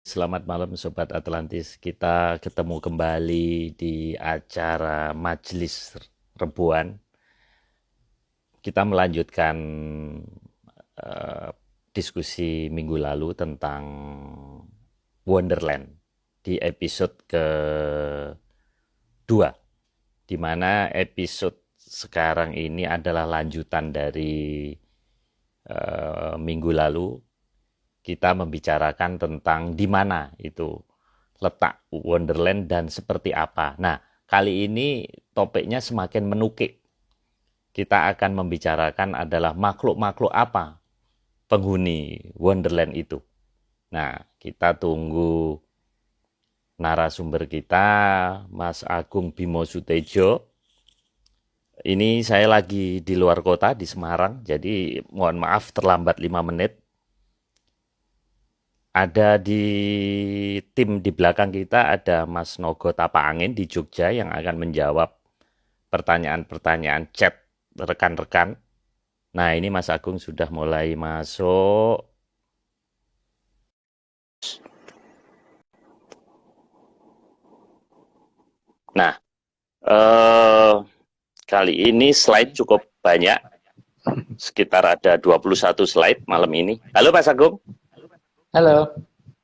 Selamat malam Sobat Atlantis. Kita ketemu kembali di acara Majelis Rebuan. Kita melanjutkan eh, diskusi minggu lalu tentang Wonderland di episode kedua, di mana episode sekarang ini adalah lanjutan dari minggu lalu. Kita membicarakan tentang di mana itu letak Wonderland dan seperti apa. Nah, kali ini topiknya semakin menukik. Kita akan membicarakan adalah makhluk-makhluk apa penghuni Wonderland itu. Nah, kita tunggu narasumber kita, Mas Agung Bimo Sutejo. Ini saya lagi di luar kota, di Semarang, jadi mohon maaf terlambat 5 menit. Ada di tim di belakang kita ada Mas Nogo Tapaangin di Jogja yang akan menjawab pertanyaan-pertanyaan chat rekan-rekan. Nah, ini Mas Agung sudah mulai masuk. Nah, eh, kali ini slide cukup banyak, sekitar ada 21 slide malam ini. Halo Mas Agung. Halo,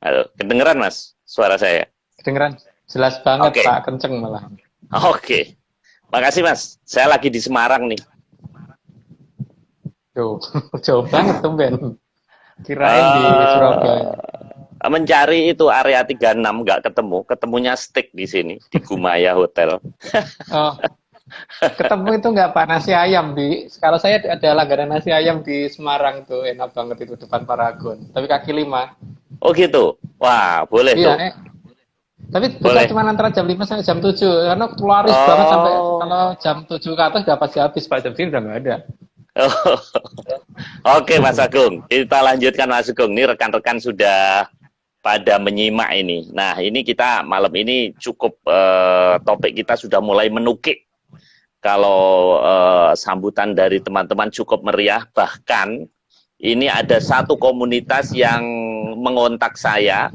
Halo, kedengeran Mas suara saya? kedengeran? Jelas banget Oke, Pak, kenceng malah. oke. Makasih Mas, saya lagi di Semarang nih. Tuh, jauh banget tuh Ben. Kirain di Surabaya. Mencari itu area 36 nggak ketemu, ketemunya steak di sini di Gumaya Hotel. Oh, ketemu itu nggak Pak nasi ayam di. Kalau saya ada langganan nasi ayam di Semarang tuh, enak banget itu depan Paragon. Tapi kaki lima. Oh gitu, wah boleh Iya, tuh, tapi buka boleh. cuma antara jam 5 sampai jam 7 karena laris banget sampai Oh, kalau jam 7 ke atas udah pasti habis Pak, jam sini udah nggak ada. oke Mas Agung, kita lanjutkan Mas Agung. Ini rekan-rekan sudah pada menyimak ini. Nah ini kita malam ini cukup topik kita sudah mulai menukik. Kalau sambutan dari teman-teman cukup meriah, bahkan ini ada satu komunitas yang mengontak saya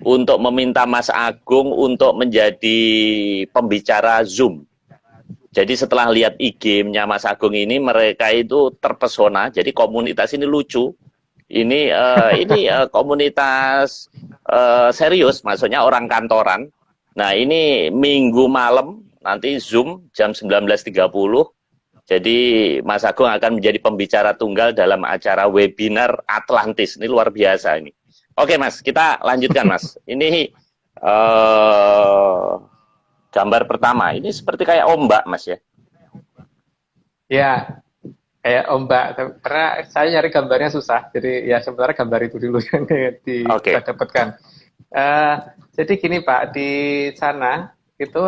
untuk meminta Mas Agung untuk menjadi pembicara Zoom. Jadi setelah lihat IG-nya Mas Agung ini, mereka itu terpesona. Jadi komunitas ini lucu. Ini komunitas serius, maksudnya orang kantoran. Nah ini minggu malam nanti Zoom jam 19.30. Jadi Mas Agung akan menjadi pembicara tunggal dalam acara webinar Atlantis. Ini luar biasa ini. Oke Mas, kita lanjutkan Mas. Ini gambar pertama. Ini seperti kayak ombak Mas ya. Ya, kayak ombak. Karena saya nyari gambarnya susah, jadi ya sebenarnya gambar itu dulu yang Oke. saya dapatkan. Eh, jadi gini Pak, di sana itu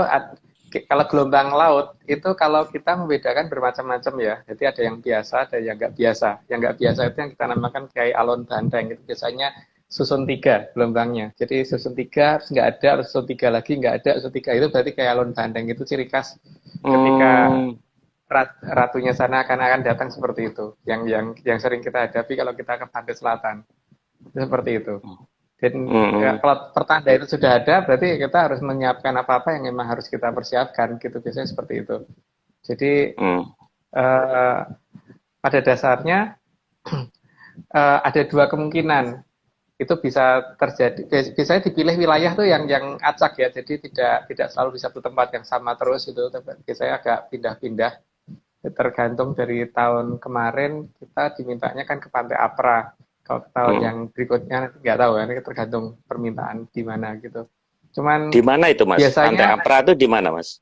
kalau gelombang laut itu kalau kita membedakan bermacam-macam ya. Jadi ada yang biasa, ada yang nggak biasa. Yang nggak biasa itu yang kita namakan kayak alon bandeng. Itu biasanya susun tiga gelombangnya. Jadi susun tiga, terus nggak ada, terus susun tiga lagi, nggak ada, susun tiga itu berarti kayak alon bandeng. Itu ciri khas ketika Hmm, ratunya sana akan datang seperti itu. Yang sering kita hadapi kalau kita ke pantai selatan. Itu seperti itu. Dan ya, hmm, kalau pertanda itu sudah ada, berarti kita harus menyiapkan apa-apa yang memang harus kita persiapkan, gitu biasanya seperti itu. Jadi hmm, eh, pada dasarnya ada dua kemungkinan itu bisa terjadi. Biasanya dipilih wilayah tuh yang acak ya, jadi tidak selalu di satu tempat yang sama terus itu. Biasanya agak pindah-pindah. Tergantung dari tahun kemarin kita dimintanya kan ke Pantai Apra. Kalau tahun hmm. yang berikutnya nggak tahu ya, ini tergantung permintaan di mana gitu. Di Cuman mana itu Mas? Pantai biasanya Apra itu di mana Mas?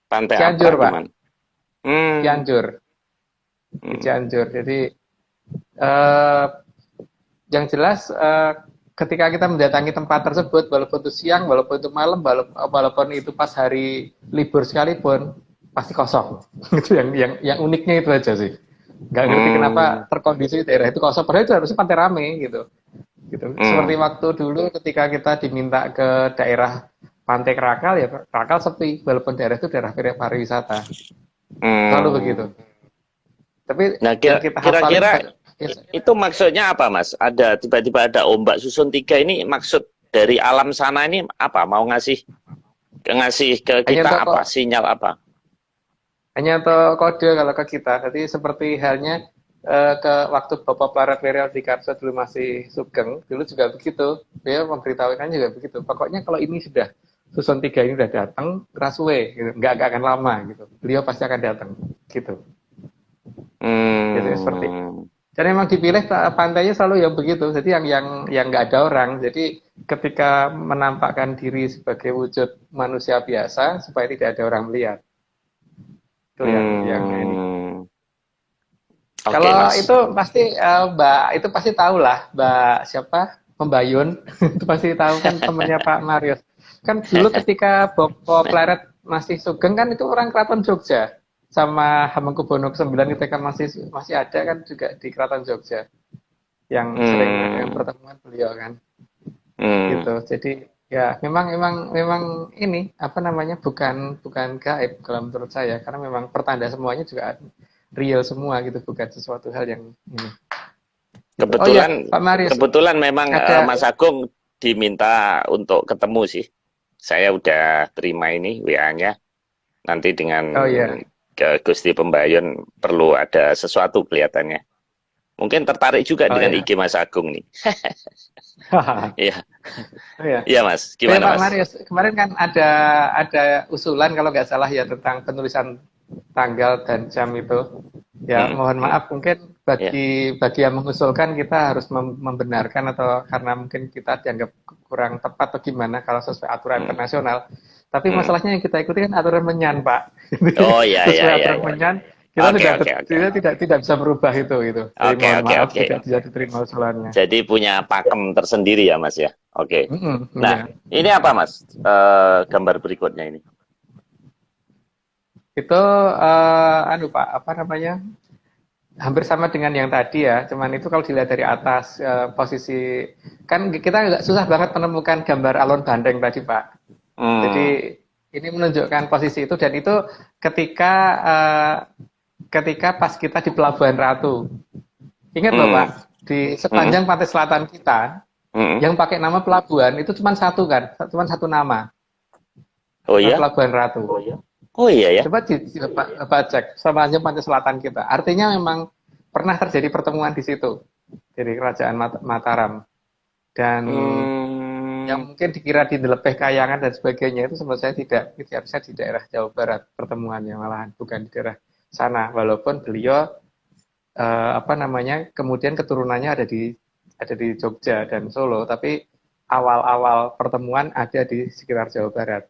Pantai Apra Cianjur di Pak, mana? Hmm, Cianjur, di hmm, Cianjur. Jadi eh, yang jelas ketika kita mendatangi tempat tersebut, walaupun itu siang, walaupun itu malam, walaupun itu pas hari libur sekalipun, pasti kosong. Itu yang uniknya itu aja sih. Nggak ngerti kenapa hmm, terkondisi daerah itu kosong. Padahal itu harusnya pantai rame gitu. Gitu. Seperti hmm, waktu dulu ketika kita diminta ke daerah Pantai Krakal ya Krakal sepi, walaupun daerah itu daerah pariwisata. Selalu begitu. hmm. Tapi Nah, yang kita hafalin kira-kira ya, itu maksudnya apa, Mas? Ada tiba-tiba ada ombak susun tiga ini maksud dari alam sana ini apa? Mau ngasih ke Hanya kita untuk apa? Sinyal apa? hanya untuk kode kalau ke kita. Jadi seperti halnya ke waktu Bapak Plaret Viral di Karso dulu masih Sugeng, dulu juga begitu. Dia memberitahukan juga begitu. Pokoknya kalau ini sudah Susun 3 ini udah datang, Raswe, gitu. Nggak akan lama gitu. Beliau pasti akan datang, gitu. Jadi seperti itu. Hmm. Dan memang dipilih pantainya selalu yang begitu. Jadi yang nggak ada orang. Jadi ketika menampakkan diri sebagai wujud manusia biasa supaya tidak ada orang melihat. Itu yang ini. Oke, Kalau Mas. itu pasti Mbak itu pasti tahu lah Mbak siapa Pembayun itu pasti tahu kan temennya Pak Marius. Kan dulu ketika Bopo Pleret masih Sugeng kan itu orang Keraton Jogja sama Hamengkubuwono ke-9 itu kan masih ada kan juga di Keraton Jogja yang sering yang pertemuan beliau kan. Gitu. Jadi ya memang ini apa namanya bukan gaib kalau menurut saya karena memang pertanda semuanya juga real semua gitu bukan sesuatu hal yang ini. Kebetulan, Pak Marius, kebetulan memang ada Mas Agung diminta untuk ketemu sih. Saya udah terima ini WA-nya. Nanti dengan ke Gusti Pembayun perlu ada sesuatu kelihatannya. Mungkin tertarik juga dengan IG Mas Agung nih. Iya. Iya Mas, gimana Pak Mas? Marius, kemarin kan ada usulan kalau nggak salah ya tentang penulisan tanggal dan jam itu. Ya, mohon maaf mungkin bagi yang mengusulkan kita harus membenarkan atau karena mungkin kita dianggap kurang tepat atau gimana kalau sesuai aturan internasional. Tapi masalahnya yang kita ikuti kan aturan menyan, Pak. Oh iya sesuai iya aturan iya. menyan, kita tidak bisa merubah itu gitu. Jadi mohon maaf tidak bisa diterima usulannya. Jadi punya pakem tersendiri ya Mas ya. Oke. Nah, ini apa Mas? Gambar berikutnya ini. Itu Pak, apa namanya? Hampir sama dengan yang tadi ya, cuman itu kalau dilihat dari atas posisi kan kita agak susah banget menemukan gambar alun bandeng tadi Pak. Jadi ini menunjukkan posisi itu dan itu ketika pas kita di Pelabuhan Ratu. Ingat loh Pak, di sepanjang pantai selatan kita yang pakai nama pelabuhan itu cuma satu kan, cuma satu nama. Oh iya. Pelabuhan Ratu. Oh iya ya. Coba cek sepanjang pantai selatan kita. Artinya memang pernah terjadi pertemuan di situ dari Kerajaan Mataram dan yang mungkin dikira di Delepeh Kayangan dan sebagainya itu menurut saya tidak harusnya di daerah Jawa Barat pertemuannya malahan bukan di daerah sana walaupun beliau kemudian keturunannya ada di Jogja dan Solo tapi awal-awal pertemuan ada di sekitar Jawa Barat.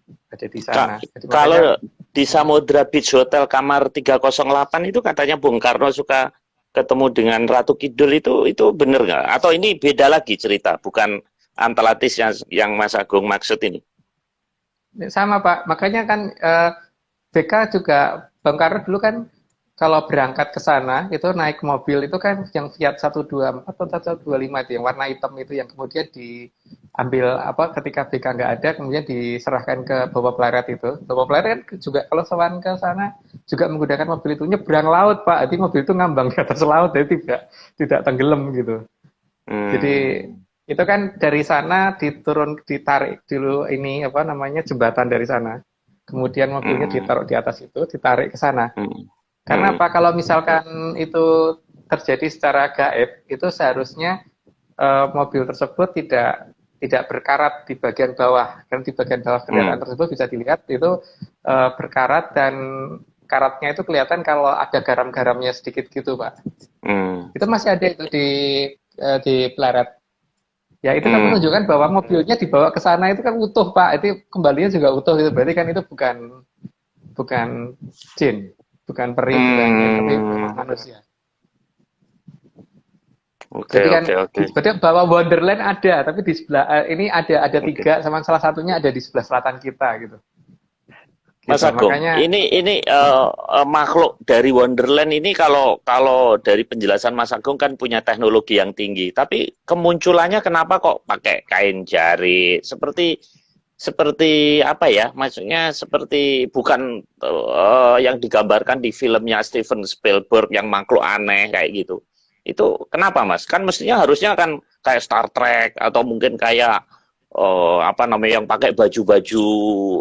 Ada di sana. Kalau di Samudra Beach Hotel kamar 308 itu katanya Bung Karno suka ketemu dengan Ratu Kidul itu benar nggak? Atau ini beda lagi cerita, bukan Atlantis yang Mas Agung maksud ini? Sama Pak, makanya kan BK juga Bung Karno dulu kan kalau berangkat ke sana itu naik mobil itu kan yang Fiat 124 atau 125 itu yang warna hitam itu yang kemudian diambil ketika BK nggak ada kemudian diserahkan ke Bapak Pleret itu. Bapak Pleret kan juga kalau sowan ke sana juga menggunakan mobil itu nyebrang laut Pak. Jadi mobil itu ngambang di atas laut jadi tidak tenggelam gitu. Jadi itu kan dari sana ditarik dulu ini jembatan dari sana. Kemudian mobilnya ditaruh di atas itu, ditarik ke sana. Karena apa? Kalau misalkan itu terjadi secara gaib, itu seharusnya mobil tersebut tidak berkarat di bagian bawah. Karena di bagian bawah kendaraan tersebut bisa dilihat itu berkarat dan karatnya itu kelihatan kalau ada garam-garamnya sedikit gitu, Pak. Itu masih ada itu di Pleret. Ya itu kan menunjukkan bahwa mobilnya dibawa ke sana itu kan utuh, Pak. Itu kembalinya juga utuh itu. Berarti kan itu bukan jin. Bukan peri, tapi manusia. Jadi kan berarti bahwa Wonderland ada, tapi di sebelah ini ada 3, sama salah satunya ada di sebelah selatan kita gitu. Mas Agung, makanya, ini makhluk dari Wonderland ini kalau dari penjelasan Mas Agung kan punya teknologi yang tinggi, tapi kemunculannya kenapa kok pakai kain jari seperti apa ya, maksudnya seperti bukan yang digambarkan di filmnya Steven Spielberg yang makhluk aneh kayak gitu. Itu kenapa Mas? Kan mestinya harusnya kan kayak Star Trek atau mungkin kayak apa namanya yang pakai baju-baju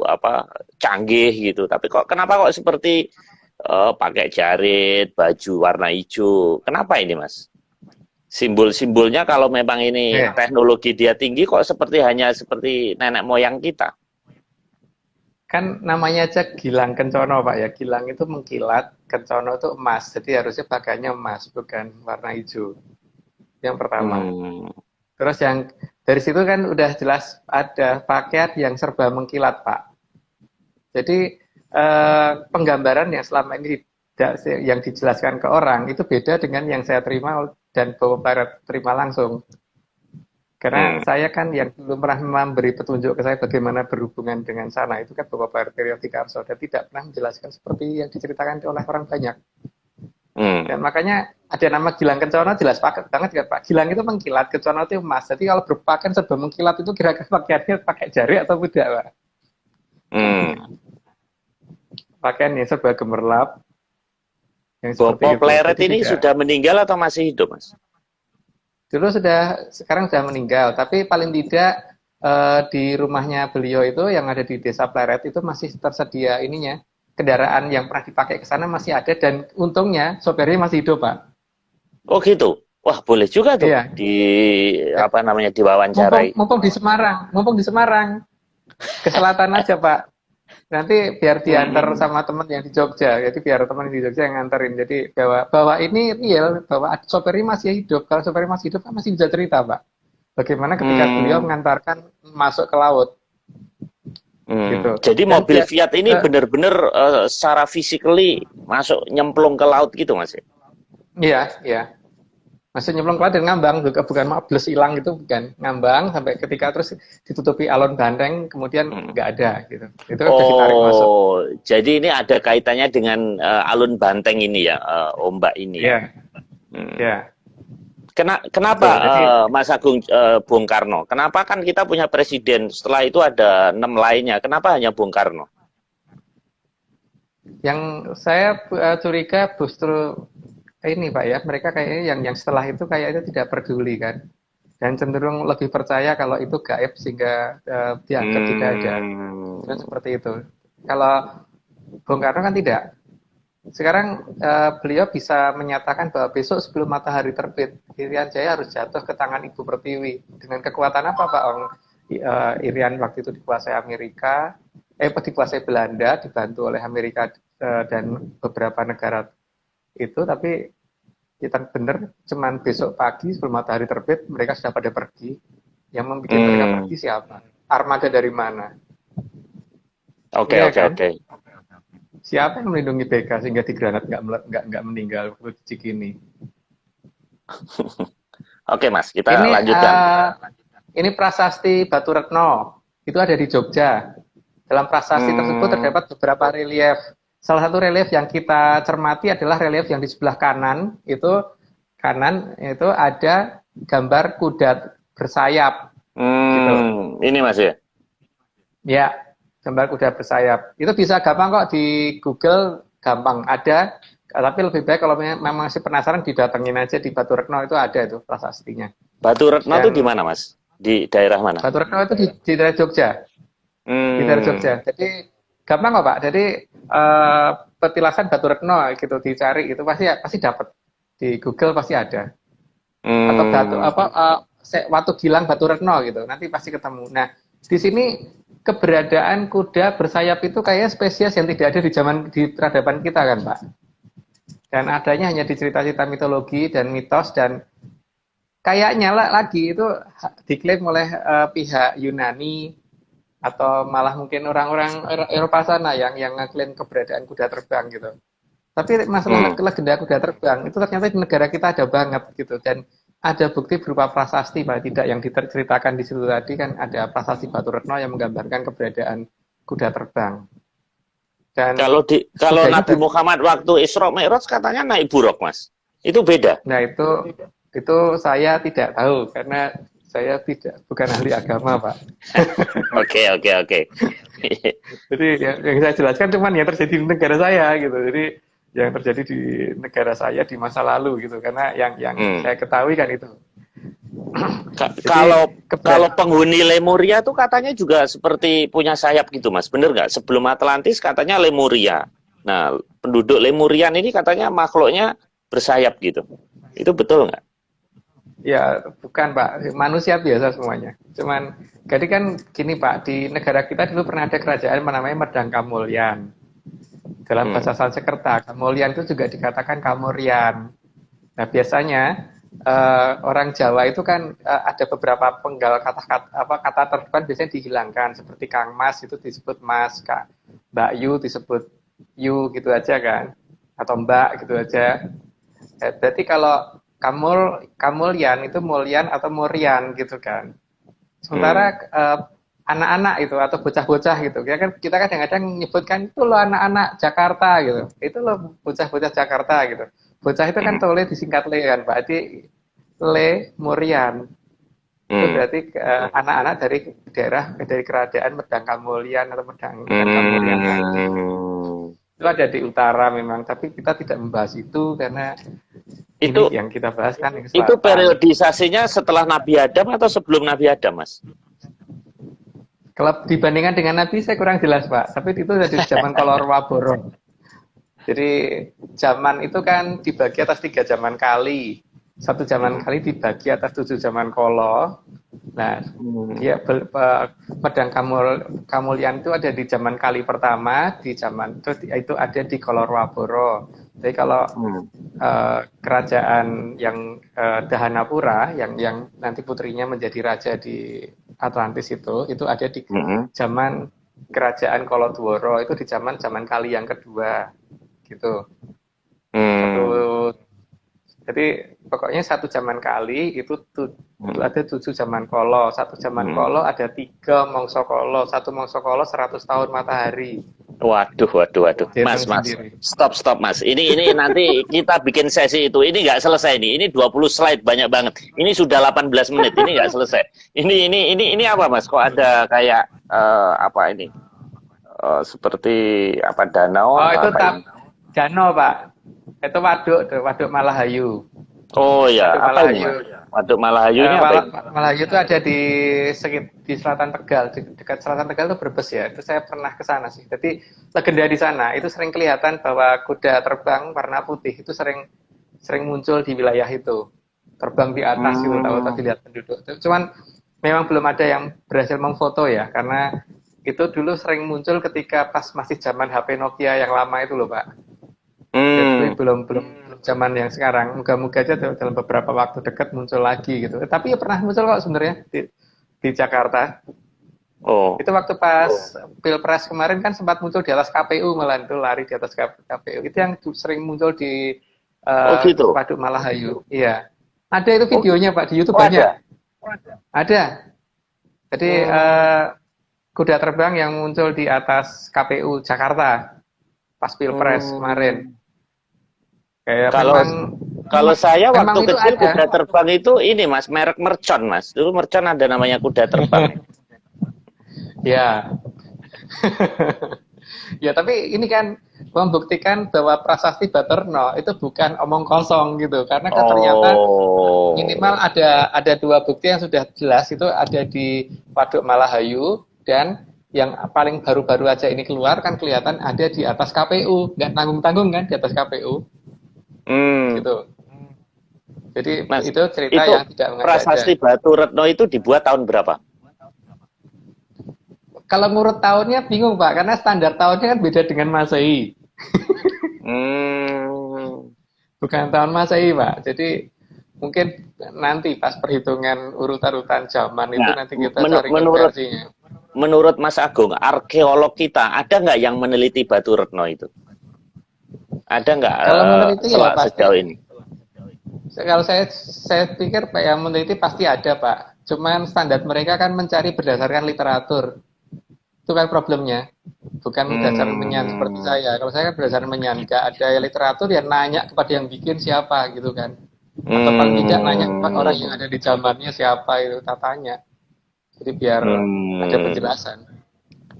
apa canggih gitu. Tapi kok kenapa kok seperti pakai jarit, baju warna hijau? Kenapa ini Mas? Simbol-simbolnya kalau memang ini teknologi dia tinggi kok hanya seperti nenek moyang kita. Kan namanya aja Gilang Kencono Pak ya. Gilang itu mengkilat, Kencono itu emas. Jadi harusnya pakainya emas, bukan warna hijau. Yang pertama. Terus yang dari situ kan udah jelas ada pakaian yang serba mengkilat Pak. Jadi penggambaran yang selama ini yang dijelaskan ke orang itu beda dengan yang saya terima dan Bapak Plaret terima langsung. Karena saya kan yang belum pernah memberi petunjuk ke saya bagaimana berhubungan dengan sana, itu kan Bapak Plaret Triyotikarso, dan tidak pernah menjelaskan seperti yang diceritakan oleh orang banyak. Dan makanya ada nama Gilang Kencono jelas banget kan Pak. Gilang itu mengkilat, Kencono itu emas. Jadi kalau berpakaian serba mengkilat itu kira-kira pakaiannya pakai jari atau tidak Pak? Pakaiannya serba gemerlap. Bapak Plaret ini sudah meninggal atau masih hidup Mas? Dulu sekarang sudah meninggal, tapi paling tidak di rumahnya beliau itu yang ada di Desa Pleret itu masih tersedia ininya, kendaraan yang pernah dipakai ke sana masih ada dan untungnya sopirnya masih hidup Pak. Oh gitu, wah boleh juga tuh iya. apa namanya diwawancarai. Mumpung di Semarang, ke selatan aja Pak. Nanti biar diantar sama teman yang di Jogja, jadi biar teman di Jogja yang nganterin. Jadi bahwa ini real, bahwa sopirnya masih hidup. Kalau sopirnya masih hidup kan masih bisa cerita Pak. Bagaimana ketika beliau mengantarkan masuk ke laut. Gitu. Jadi mobil Fiat ini benar-benar secara physically masuk nyemplung ke laut gitu Mas? Iya, iya. Masuk nyemplung ke laut dan ngambang, bukan bles hilang itu, bukan ngambang sampai ketika terus ditutupi alun banteng kemudian nggak ada gitu. Itu kan ditarik masuk. Jadi ini ada kaitannya dengan alun banteng ini ya, ombak ini. Iya. Iya. Kenapa Mas Agung Bung Karno? Kenapa kan kita punya presiden, setelah itu ada 6 lainnya, kenapa hanya Bung Karno? Yang saya curiga justru ini Pak ya, mereka kayaknya yang setelah itu kayaknya tidak peduli kan, dan cenderung lebih percaya kalau itu gaib sehingga dianggap tidak ada. Dan seperti itu. Kalau Bung Karno kan tidak. Sekarang beliau bisa menyatakan bahwa besok sebelum matahari terbit, Irian Jaya harus jatuh ke tangan Ibu Pertiwi. Dengan kekuatan apa Pak? Irian waktu itu dikuasai Amerika, dikuasai Belanda, dibantu oleh Amerika dan beberapa negara itu, tapi kita benar cuman besok pagi sebelum matahari terbit mereka sudah pada pergi. Yang membuat mereka pergi siapa? Armada dari mana? Oke. Siapa yang melindungi BK sehingga di granat nggak meninggal waktu di Cikini? Oke Mas, kita lanjutkan. Ini prasasti Batu Retno itu ada di Jogja. Dalam prasasti tersebut terdapat beberapa relief. Salah satu relief yang kita cermati adalah relief yang di sebelah kanan itu ada gambar kuda bersayap. Gitu. Ini Mas ya? Ya, gambar kuda bersayap. Itu bisa gampang kok di Google, gampang ada. Tapi lebih baik kalau memang masih penasaran didatengin aja di Batu Retno, itu ada itu prasastinya. Batu Retno itu di mana Mas? Di daerah mana? Batu Retno itu di daerah Jogja. Di daerah Jogja. Jadi gampang kok Pak. Jadi petilasan Batu Retno gitu dicari itu pasti dapat. Di Google pasti ada. Atau Watu Gilang Batu Retno gitu. Nanti pasti ketemu. Nah, di sini keberadaan kuda bersayap itu kayaknya spesies yang tidak ada di peradaban kita kan Pak. Dan adanya hanya di cerita-cerita mitologi dan mitos, dan kayaknya lagi itu diklaim oleh pihak Yunani atau malah mungkin orang-orang Eropa sana yang ngeklaim keberadaan kuda terbang gitu. Tapi masalah legenda kuda terbang itu ternyata di negara kita ada banget gitu, dan ada bukti berupa prasasti Pak, tidak yang diceritakan di situ tadi kan, ada prasasti Batu Retno yang menggambarkan keberadaan kuda terbang. Dan kalau Nabi Muhammad waktu Isra Mi'raj katanya naik buruk Mas, itu beda. Nah itu saya tidak tahu karena saya bukan ahli agama Pak. Oke. Jadi yang saya jelaskan cuman yang terjadi di negara saya gitu. Jadi yang terjadi di negara saya di masa lalu gitu. Karena yang saya ketahui kan itu. Jadi, Kalau penghuni Lemuria tuh katanya juga seperti punya sayap gitu, Mas. Bener nggak? Sebelum Atlantis katanya Lemuria. Nah, penduduk Lemurian ini katanya makhluknya bersayap gitu. Itu betul nggak? ya bukan Pak, manusia biasa semuanya. Cuman, jadi kan gini Pak, di negara kita dulu pernah ada kerajaan namanya Medang Kamulyan. Dalam bahasa Sanskerta, Kamulyan itu juga dikatakan Kamurian. Nah biasanya orang Jawa itu kan ada beberapa penggal kata terdepan biasanya dihilangkan seperti Kang Mas itu disebut Mas, Kak Mbak Yu disebut Yu gitu aja kan, atau Mbak gitu aja. Berarti kalau Kamulyan itu Mulyan atau Murian gitu kan. Sementara anak-anak itu atau bocah-bocah gitu, ya kan kita kadang-kadang menyebutkan itu loh anak-anak Jakarta gitu, itu loh bocah-bocah Jakarta gitu. Bocah itu kan tole disingkat le kan, berarti Le Murian. Itu berarti anak-anak dari daerah dari kerajaan Medang Kamulyan atau Medang Kamulyan. Itu ada di utara memang, tapi kita tidak membahas itu karena itu yang kita bahas kan yang itu periodisasinya setelah Nabi Adam atau sebelum Nabi Adam, Mas? Kalau dibandingkan dengan Nabi saya kurang jelas Pak, tapi itu dari zaman Kolor Waboro. Jadi zaman itu kan dibagi atas 3 zaman kali. Satu zaman kali dibagi atas 7 zaman kolo. Nah, dia Medang Kamulyan itu ada di zaman kali pertama, di zaman itu ada di Kolor Waboro. Jadi kalau kerajaan yang Dahanapura yang nanti putrinya menjadi raja di Atlantis itu ada di zaman kerajaan Kolodworo, itu di zaman kali yang kedua gitu. Jadi pokoknya satu zaman kali itu ada 7 zaman kolo. Satu zaman kolo ada 3 mongso kolo. Satu mongso kolo 100 tahun matahari. Waduh. Mas, stop Mas. Ini nanti kita bikin sesi itu. Ini nggak selesai nih. Ini 20 slide banyak banget. Ini sudah 18 menit. Ini nggak selesai. Ini apa Mas? Kok ada kayak apa ini? Seperti apa danau? Oh itu danau Pak. Itu waduk Malahayu. Oh ya, apa ini? Waduk Malahayu ini apa? Malahayu itu ada di selatan Tegal, di dekat selatan Tegal itu Brebes ya. Itu saya pernah ke sana sih. Jadi legenda di sana itu sering kelihatan bahwa kuda terbang warna putih itu sering muncul di wilayah itu. Terbang di atas itu tahu-tahu dilihat penduduk. Cuman memang belum ada yang berhasil memfoto ya, karena itu dulu sering muncul ketika pas masih zaman HP Nokia yang lama itu loh Pak. Jadi belum zaman yang sekarang. Moga-moga aja dalam beberapa waktu dekat muncul lagi gitu. Tapi ya pernah muncul kok sebenarnya di Jakarta. Oh. Itu waktu pas Pilpres kemarin kan sempat muncul di atas KPU, malah itu lari di atas KPU. Itu yang sering muncul di gitu? Waduk Malahayu. Iya. Ada itu videonya Pak di YouTube banyak. Ada. Jadi kuda terbang yang muncul di atas KPU Jakarta pas Pilpres kemarin. Kayak kalau saya waktu kecil kuda terbang itu ini Mas, merek Mercon Mas. Dulu Mercon ada namanya kuda terbang. Ya. Ya tapi ini kan membuktikan bahwa prasasti Baterno itu bukan omong kosong gitu, karena kan ternyata minimal ada 2 bukti yang sudah jelas, itu ada di Waduk Malahayu, dan yang paling baru-baru aja ini keluar kan kelihatan ada di atas KPU, nggak tanggung-tanggung kan di atas KPU. Gitu. Jadi Mas, itu cerita yang tidak mengada-ada. Prasasti Batu Retno itu dibuat tahun berapa? Kalau ngurut tahunnya bingung Pak, karena standar tahunnya kan beda dengan Masehi. Bukan tahun Masehi Pak. Jadi mungkin nanti pas perhitungan urutan zaman itu nanti kita cari konversinya. Menurut Mas Agung, arkeolog kita ada nggak yang meneliti Batu Retno itu? Ada nggak sejauh ini? Kalau saya pikir Pak, yang meneliti pasti ada Pak. Cuman standar mereka kan mencari berdasarkan literatur. Itu kan problemnya. Bukan berdasarkan menyan seperti saya. Kalau saya kan berdasarkan menyan. Nggak ada literatur yang nanya kepada yang bikin siapa gitu kan. Atau paling tidak nanya kepada orang yang ada di zamannya siapa itu, tatanya. Jadi biar ada penjelasan.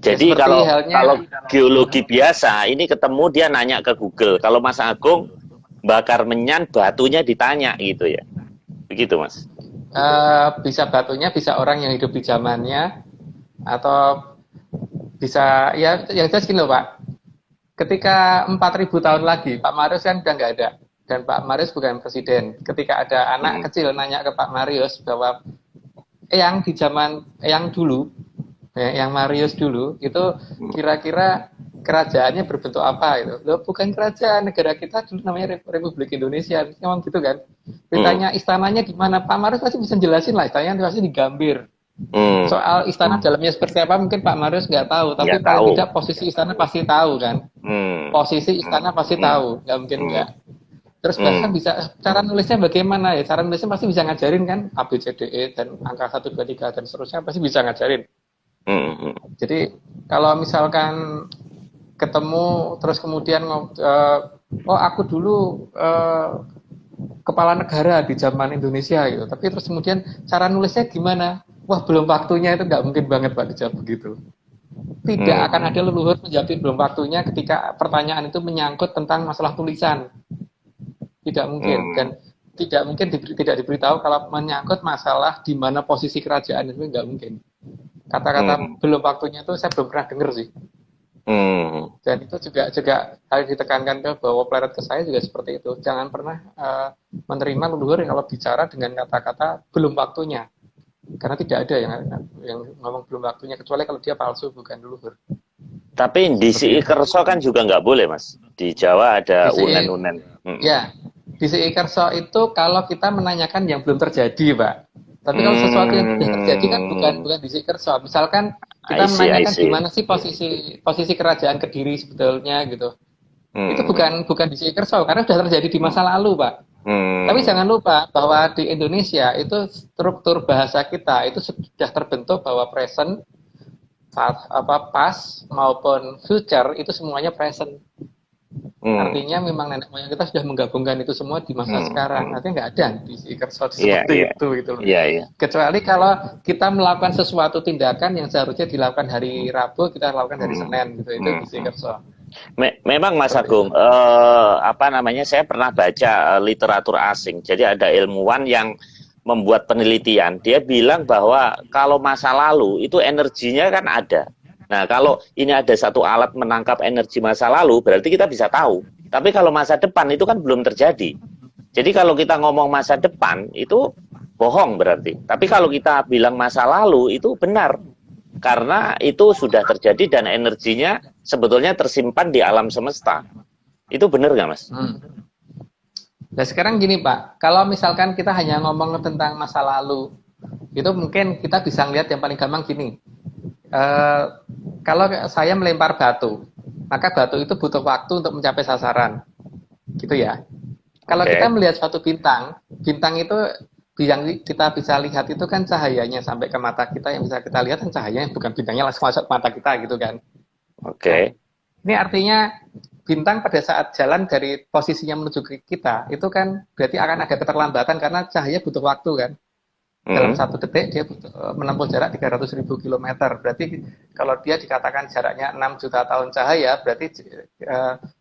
Ya, Jadi seperti halnya kalau geologi biasa, ini ketemu dia nanya ke Google. Kalau Mas Agung bakar menyan, batunya ditanya gitu ya. Begitu Mas. bisa batunya, bisa orang yang hidup di zamannya, atau bisa ya yang jelas gini loh Pak. Ketika 4.000 tahun lagi, Pak Marius kan udah nggak ada. Dan Pak Marius bukan presiden. Ketika ada anak kecil nanya ke Pak Marius bahwa yang di zaman yang dulu, yang Marius dulu, itu kira-kira kerajaannya berbentuk apa itu? Loh, bukan kerajaan, negara kita dulu namanya Republik Indonesia. Memang gitu kan. Ditanya istananya di mana, Pak Marius pasti bisa jelasin lah, istananya pasti di Gambir. Soal istana dalamnya seperti apa mungkin Pak Marius nggak tahu, tapi Nggak paling tahu. tidak posisi istana pasti tahu kan. Posisi istana pasti tahu, nggak mungkin nggak. Terus bahkan bisa cara nulisnya bagaimana ya? Cara nulisnya pasti bisa ngajarin kan, A B C D E dan angka 1 2 3 dan seterusnya pasti bisa ngajarin. Jadi kalau misalkan ketemu terus kemudian oh aku dulu kepala negara di zaman Indonesia gitu, tapi terus kemudian cara nulisnya gimana? Wah, belum waktunya, itu nggak mungkin banget Pak dijawab begitu. Tidak akan ada leluhur menjawab belum waktunya ketika pertanyaan itu menyangkut tentang masalah tulisan. Tidak mungkin. Dan tidak mungkin tidak diberitahu kalau menyangkut masalah di mana posisi kerajaan, itu nggak mungkin. Kata-kata belum waktunya itu saya belum pernah dengar sih. Dan itu juga harus ditekankan ke bahwa planet ke saya juga seperti itu. Jangan pernah menerima leluhur kalau bicara dengan kata-kata belum waktunya. Karena tidak ada yang ngomong belum waktunya, kecuali kalau dia palsu, bukan leluhur. Tapi di DCI Kerso kan juga nggak boleh Mas. Di Jawa ada unen-unen. Ya, DCI Kerso itu kalau kita menanyakan yang belum terjadi Pak. Tapi kalau sesuatu yang sudah terjadi kan bukan DCI Kerso. Misalkan kita menanyakan gimana sih posisi kerajaan Kediri sebetulnya gitu. Itu bukan DCI Kerso karena sudah terjadi di masa lalu Pak. Tapi jangan lupa bahwa di Indonesia itu struktur bahasa kita itu sudah terbentuk bahwa present, past maupun future itu semuanya present. Artinya memang nenek moyang kita sudah menggabungkan itu semua di masa sekarang. Artinya nggak ada di kerso seperti itu gitu loh. Kecuali kalau kita melakukan sesuatu tindakan yang seharusnya dilakukan hari Rabu, kita lakukan hari Senin gitu. Itu di kerso. Memang Mas Agung, saya pernah baca literatur asing. Jadi ada ilmuwan yang membuat penelitian. Dia bilang bahwa kalau masa lalu itu energinya kan ada. Nah, kalau ini ada satu alat menangkap energi masa lalu, berarti kita bisa tahu. Tapi kalau masa depan itu kan belum terjadi. Jadi kalau kita ngomong masa depan itu bohong berarti. Tapi kalau kita bilang masa lalu itu benar. Karena itu sudah terjadi dan energinya sebetulnya tersimpan di alam semesta. Itu benar nggak, Mas? Nah sekarang gini Pak, kalau misalkan kita hanya ngomong tentang masa lalu, itu mungkin kita bisa lihat yang paling gampang gini. Kalau saya melempar batu, maka batu itu butuh waktu untuk mencapai sasaran. Gitu ya. Kalau kita melihat suatu bintang itu yang kita bisa lihat itu kan cahayanya sampai ke mata kita, yang bisa kita lihat kan cahayanya, bukan bintangnya langsung masuk mata kita gitu kan. Nah, ini artinya bintang pada saat jalan dari posisinya menuju ke kita itu kan berarti akan ada keterlambatan karena cahaya butuh waktu kan. Dalam 1 detik dia menempuh jarak 300.000 km. Berarti kalau dia dikatakan jaraknya 6 juta tahun cahaya, berarti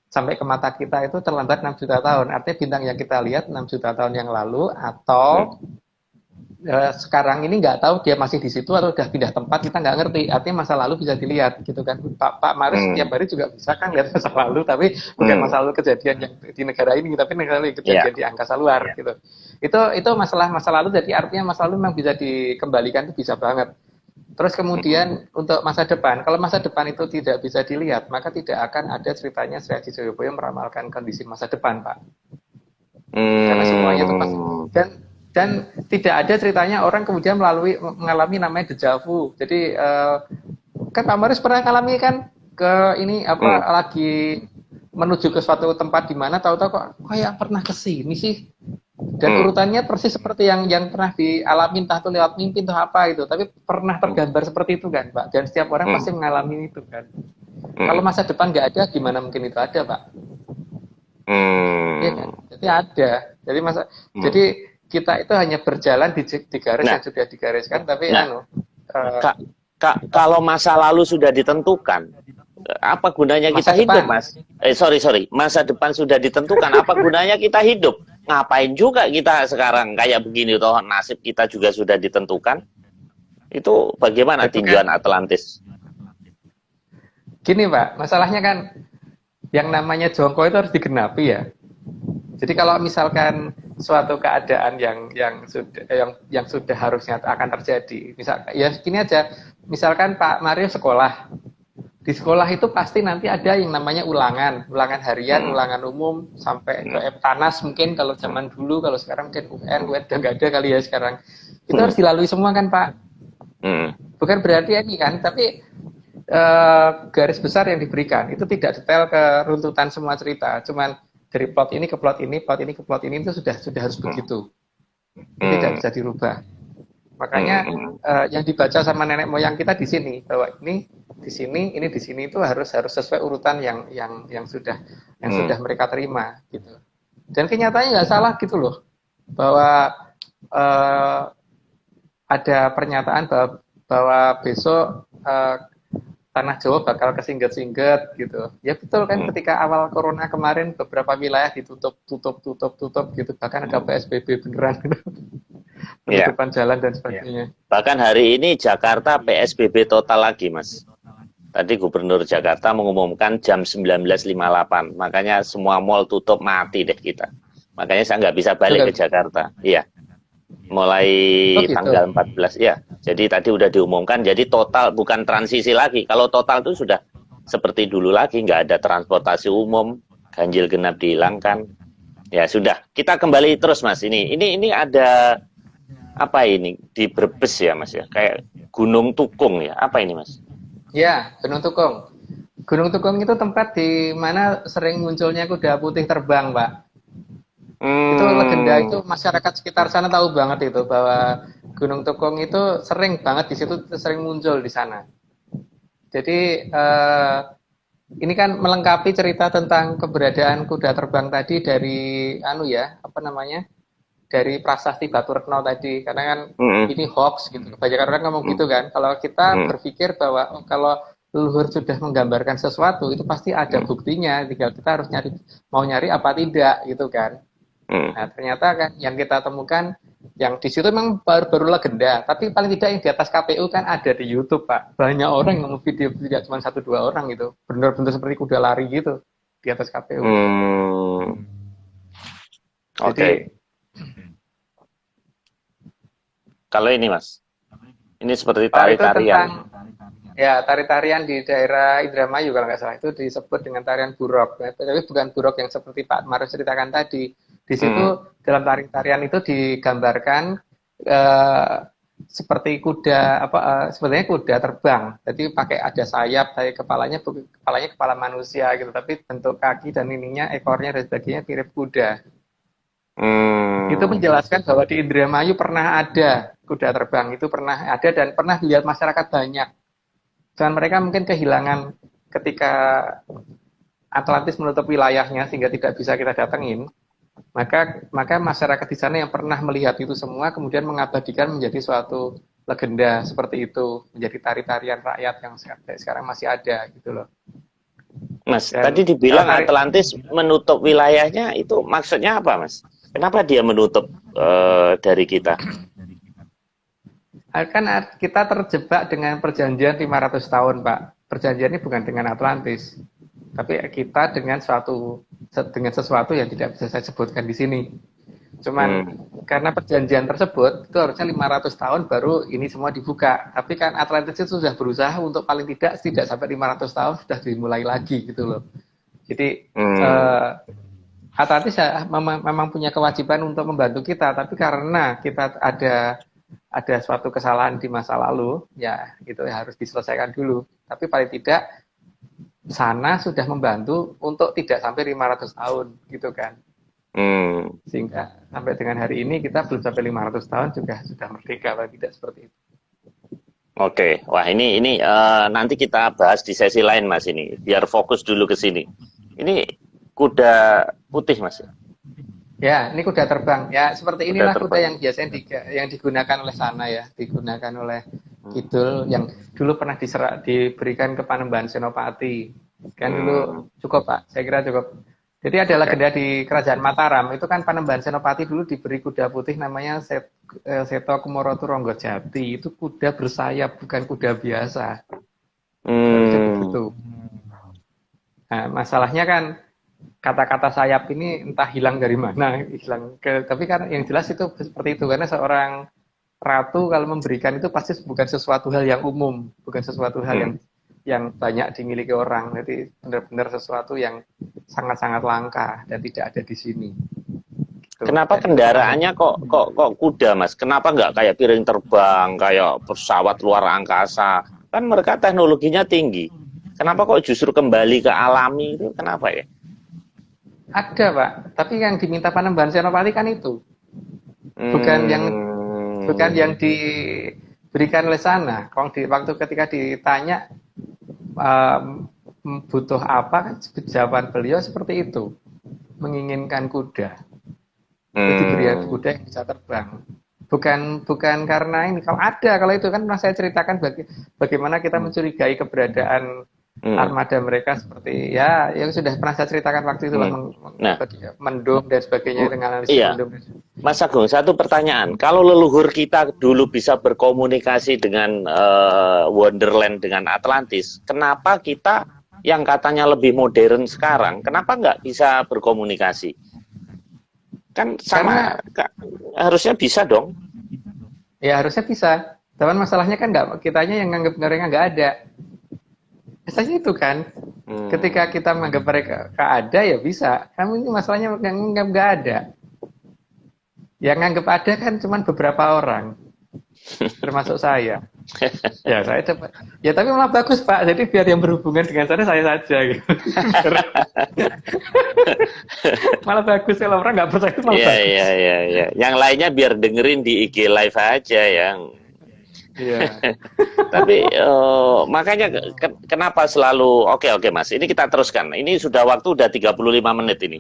sampai ke mata kita itu terlambat 6 juta tahun. Artinya bintang yang kita lihat 6 juta tahun yang lalu atau sekarang ini nggak tahu dia masih di situ atau udah pindah tempat, kita nggak ngerti. Artinya masa lalu bisa dilihat gitu kan. Pak Marius setiap hari juga bisa kan lihat masa lalu, tapi bukan masa lalu kejadian yang di negara ini, tapi negara kejadian di angkasa luar gitu. Itu masalah masa lalu, jadi artinya masa lalu memang bisa dikembalikan, itu bisa banget. Terus kemudian untuk masa depan, kalau masa depan itu tidak bisa dilihat, maka tidak akan ada ceritanya Sri Haji Joyoboyo meramalkan kondisi masa depan, Pak. Karena semuanya itu pasti. Dan tidak ada ceritanya orang kemudian mengalami namanya deja vu. Jadi kan Pak Marius pernah mengalami kan ke ini lagi menuju ke suatu tempat di mana tahu-tahu kok kayak pernah ke sini sih. Dan urutannya persis seperti yang pernah dialami, entah itu lewat mimpi entah apa itu, tapi pernah tergambar seperti itu kan, Pak. Dan setiap orang pasti mengalami itu kan. Kalau masa depan nggak ada, gimana mungkin itu ada, Pak? Ya kan? Jadi ada. Jadi kita itu hanya berjalan di garis yang sudah digariskan, tapi kalau masa lalu sudah ditentukan, apa gunanya kita hidup, Mas? Sorry, masa depan sudah ditentukan, apa gunanya kita hidup? Ngapain juga kita sekarang kayak begini, toh nasib kita juga sudah ditentukan? Itu bagaimana tinjauan Atlantis? Gini Pak, masalahnya kan yang namanya jongko itu harus digenapi ya. Jadi kalau misalkan suatu keadaan yang sudah harusnya akan terjadi, misal ya gini aja, misalkan Pak Mario sekolah, di sekolah itu pasti nanti ada yang namanya ulangan harian, ulangan umum sampai ke Eptanas mungkin kalau zaman dulu, kalau sekarang mungkin UN udah nggak ada kali ya sekarang. Itu harus dilalui semua kan Pak. Bukan berarti ini kan, tapi garis besar yang diberikan itu tidak detail ke runtutan semua cerita, cuman dari plot ini ke plot ini, plot ini ke plot ini itu sudah harus begitu, tidak bisa dirubah. Makanya yang dibaca sama nenek moyang kita di sini bahwa ini di sini, ini di sini itu harus sesuai urutan yang sudah mereka terima gitu. Dan kenyataannya nggak salah gitu loh, bahwa ada pernyataan bahwa besok tanah Jawa bakal kesingget-singget gitu. Ya betul kan, ketika awal corona kemarin beberapa wilayah ditutup gitu. Bahkan ada PSBB beneran gitu. Penutupan jalan dan sebagainya. Bahkan hari ini Jakarta PSBB total lagi, Mas. Tadi Gubernur Jakarta mengumumkan jam 19.58. Makanya semua mal tutup, mati deh kita. Makanya saya nggak bisa balik ke Jakarta. Iya. Mulai tanggal 14 ya. Jadi tadi udah diumumkan, jadi total bukan transisi lagi. Kalau total itu sudah seperti dulu lagi, nggak ada transportasi umum, ganjil genap dihilangkan. Ya sudah, kita kembali terus Mas. Ini ada apa ini di Brebes ya Mas ya? Kayak Gunung Tukung ya. Apa ini Mas? Ya, Gunung Tukung. Gunung Tukung itu tempat di mana sering munculnya kuda putih terbang, Pak. Itu legenda, itu masyarakat sekitar sana tahu banget itu bahwa Gunung Tukung itu sering banget di situ, sering muncul di sana. Jadi ini kan melengkapi cerita tentang keberadaan kuda terbang tadi dari dari prasasti Batu Retno tadi, karena kan ini hoax gitu. Banyak orang ngomong gitu kan. Kalau kita berpikir bahwa kalau leluhur sudah menggambarkan sesuatu itu pasti ada buktinya, tinggal kita harus mau nyari apa tidak gitu kan. Nah ternyata kan yang kita temukan yang di situ memang baru legenda, tapi paling tidak yang di atas KPU kan ada di YouTube Pak. Banyak orang yang mau video, tidak cuma 1-2 orang gitu, benar-benar seperti kuda lari gitu di atas KPU. Oke. Kalau ini Mas, ini seperti tari-tarian. Ya, tari-tarian di daerah Indramayu kalau nggak salah itu disebut dengan tarian burok. Tapi bukan burok yang seperti Pak Mario ceritakan tadi. Di situ dalam tarian itu digambarkan seperti kuda sebenarnya kuda terbang. Jadi pakai ada sayap, dari kepalanya kepala manusia gitu, tapi bentuk kaki dan ininya ekornya dan sebagainya mirip kuda. Itu menjelaskan bahwa di Indramayu pernah ada kuda terbang, itu pernah ada dan pernah dilihat masyarakat banyak. Dan mereka mungkin kehilangan ketika Atlantis menutup wilayahnya sehingga tidak bisa kita datengin. Maka masyarakat di sana yang pernah melihat itu semua kemudian mengabadikan menjadi suatu legenda seperti itu, menjadi tari-tarian rakyat yang sekarang masih ada gitu loh. Mas, tadi dibilang Atlantis menutup wilayahnya, itu maksudnya apa Mas? Kenapa dia menutup dari kita? Kan kita terjebak dengan perjanjian 500 tahun Pak. Perjanjian ini bukan dengan Atlantis, tapi kita dengan sesuatu yang tidak bisa saya sebutkan di sini. Cuman karena perjanjian tersebut itu harusnya 500 tahun baru ini semua dibuka. Tapi kan Atlantis itu sudah berusaha untuk paling tidak sampai 500 tahun sudah dimulai lagi gitu loh. Jadi Atlantis memang punya kewajiban untuk membantu kita, tapi karena kita ada suatu kesalahan di masa lalu, ya itu harus diselesaikan dulu. Tapi paling tidak sana sudah membantu untuk tidak sampai 500 tahun gitu kan. Sehingga sampai dengan hari ini kita belum sampai 500 tahun juga sudah merdeka, paling tidak seperti itu. Oke, wah ini nanti kita bahas di sesi lain Mas ini, biar fokus dulu ke sini. Ini kuda putih Mas. Ya, ini kuda terbang. Ya, seperti inilah kuda yang biasanya yang digunakan oleh sana ya, digunakan oleh Kidul yang dulu pernah diberikan ke Panembahan Senopati. Kan dulu cukup Pak, saya kira cukup. Jadi ada legenda di Kerajaan Mataram, itu kan Panembahan Senopati dulu diberi kuda putih namanya Seto Kumorotu Ronggojati. Itu kuda bersayap, bukan kuda biasa. Harusnya begitu. Nah, masalahnya kan kata-kata sayap ini entah hilang dari mana, tapi kan yang jelas itu seperti itu, karena seorang ratu kalau memberikan itu pasti bukan sesuatu hal yang umum, bukan sesuatu hal yang banyak dimiliki orang. Jadi benar-benar sesuatu yang sangat-sangat langka dan tidak ada di sini. Tuh. Kenapa kendaraannya kok kuda, Mas? Kenapa nggak kayak piring terbang, kayak pesawat luar angkasa? Kan mereka teknologinya tinggi. Kenapa kok justru kembali ke alami itu? Kenapa ya? Ada Pak, tapi yang diminta Panembahan Senopati kan itu, bukan yang diberikan oleh sana. Waktu ketika ditanya butuh apa, kan jawaban beliau seperti itu, menginginkan kuda. Jadi diberi kuda yang bisa terbang. Bukan karena ini. Kalau itu kan pernah saya ceritakan bagaimana kita mencurigai keberadaan armada mereka seperti yang sudah pernah saya ceritakan waktu itu mendung dan sebagainya dengan analisis mendung. Mas Agung, satu pertanyaan. Kalau leluhur kita dulu bisa berkomunikasi dengan Wonderland, dengan Atlantis, kenapa kita yang katanya lebih modern sekarang, kenapa nggak bisa berkomunikasi? Kan sama, harusnya bisa dong. Ya harusnya bisa. Tapi masalahnya kan kitanya yang nganggap mereka nggak ada. Biasanya itu kan, ketika kita menganggap mereka ada ya bisa. Kamu ini masalahnya nganggap nggak ada. Yang nganggap ada kan cuma beberapa orang, termasuk saya. Ya saya coba. Ya tapi malah bagus Pak. Jadi biar yang berhubungan dengan saya saja. Gitu. Malah bagus kalau orang nggak percaya itu malah bagus. Iya. Yang lainnya biar dengerin di IG live aja yang. Iya. Tapi makanya kenapa selalu oke Mas, ini kita teruskan. Ini sudah waktu udah 35 menit ini.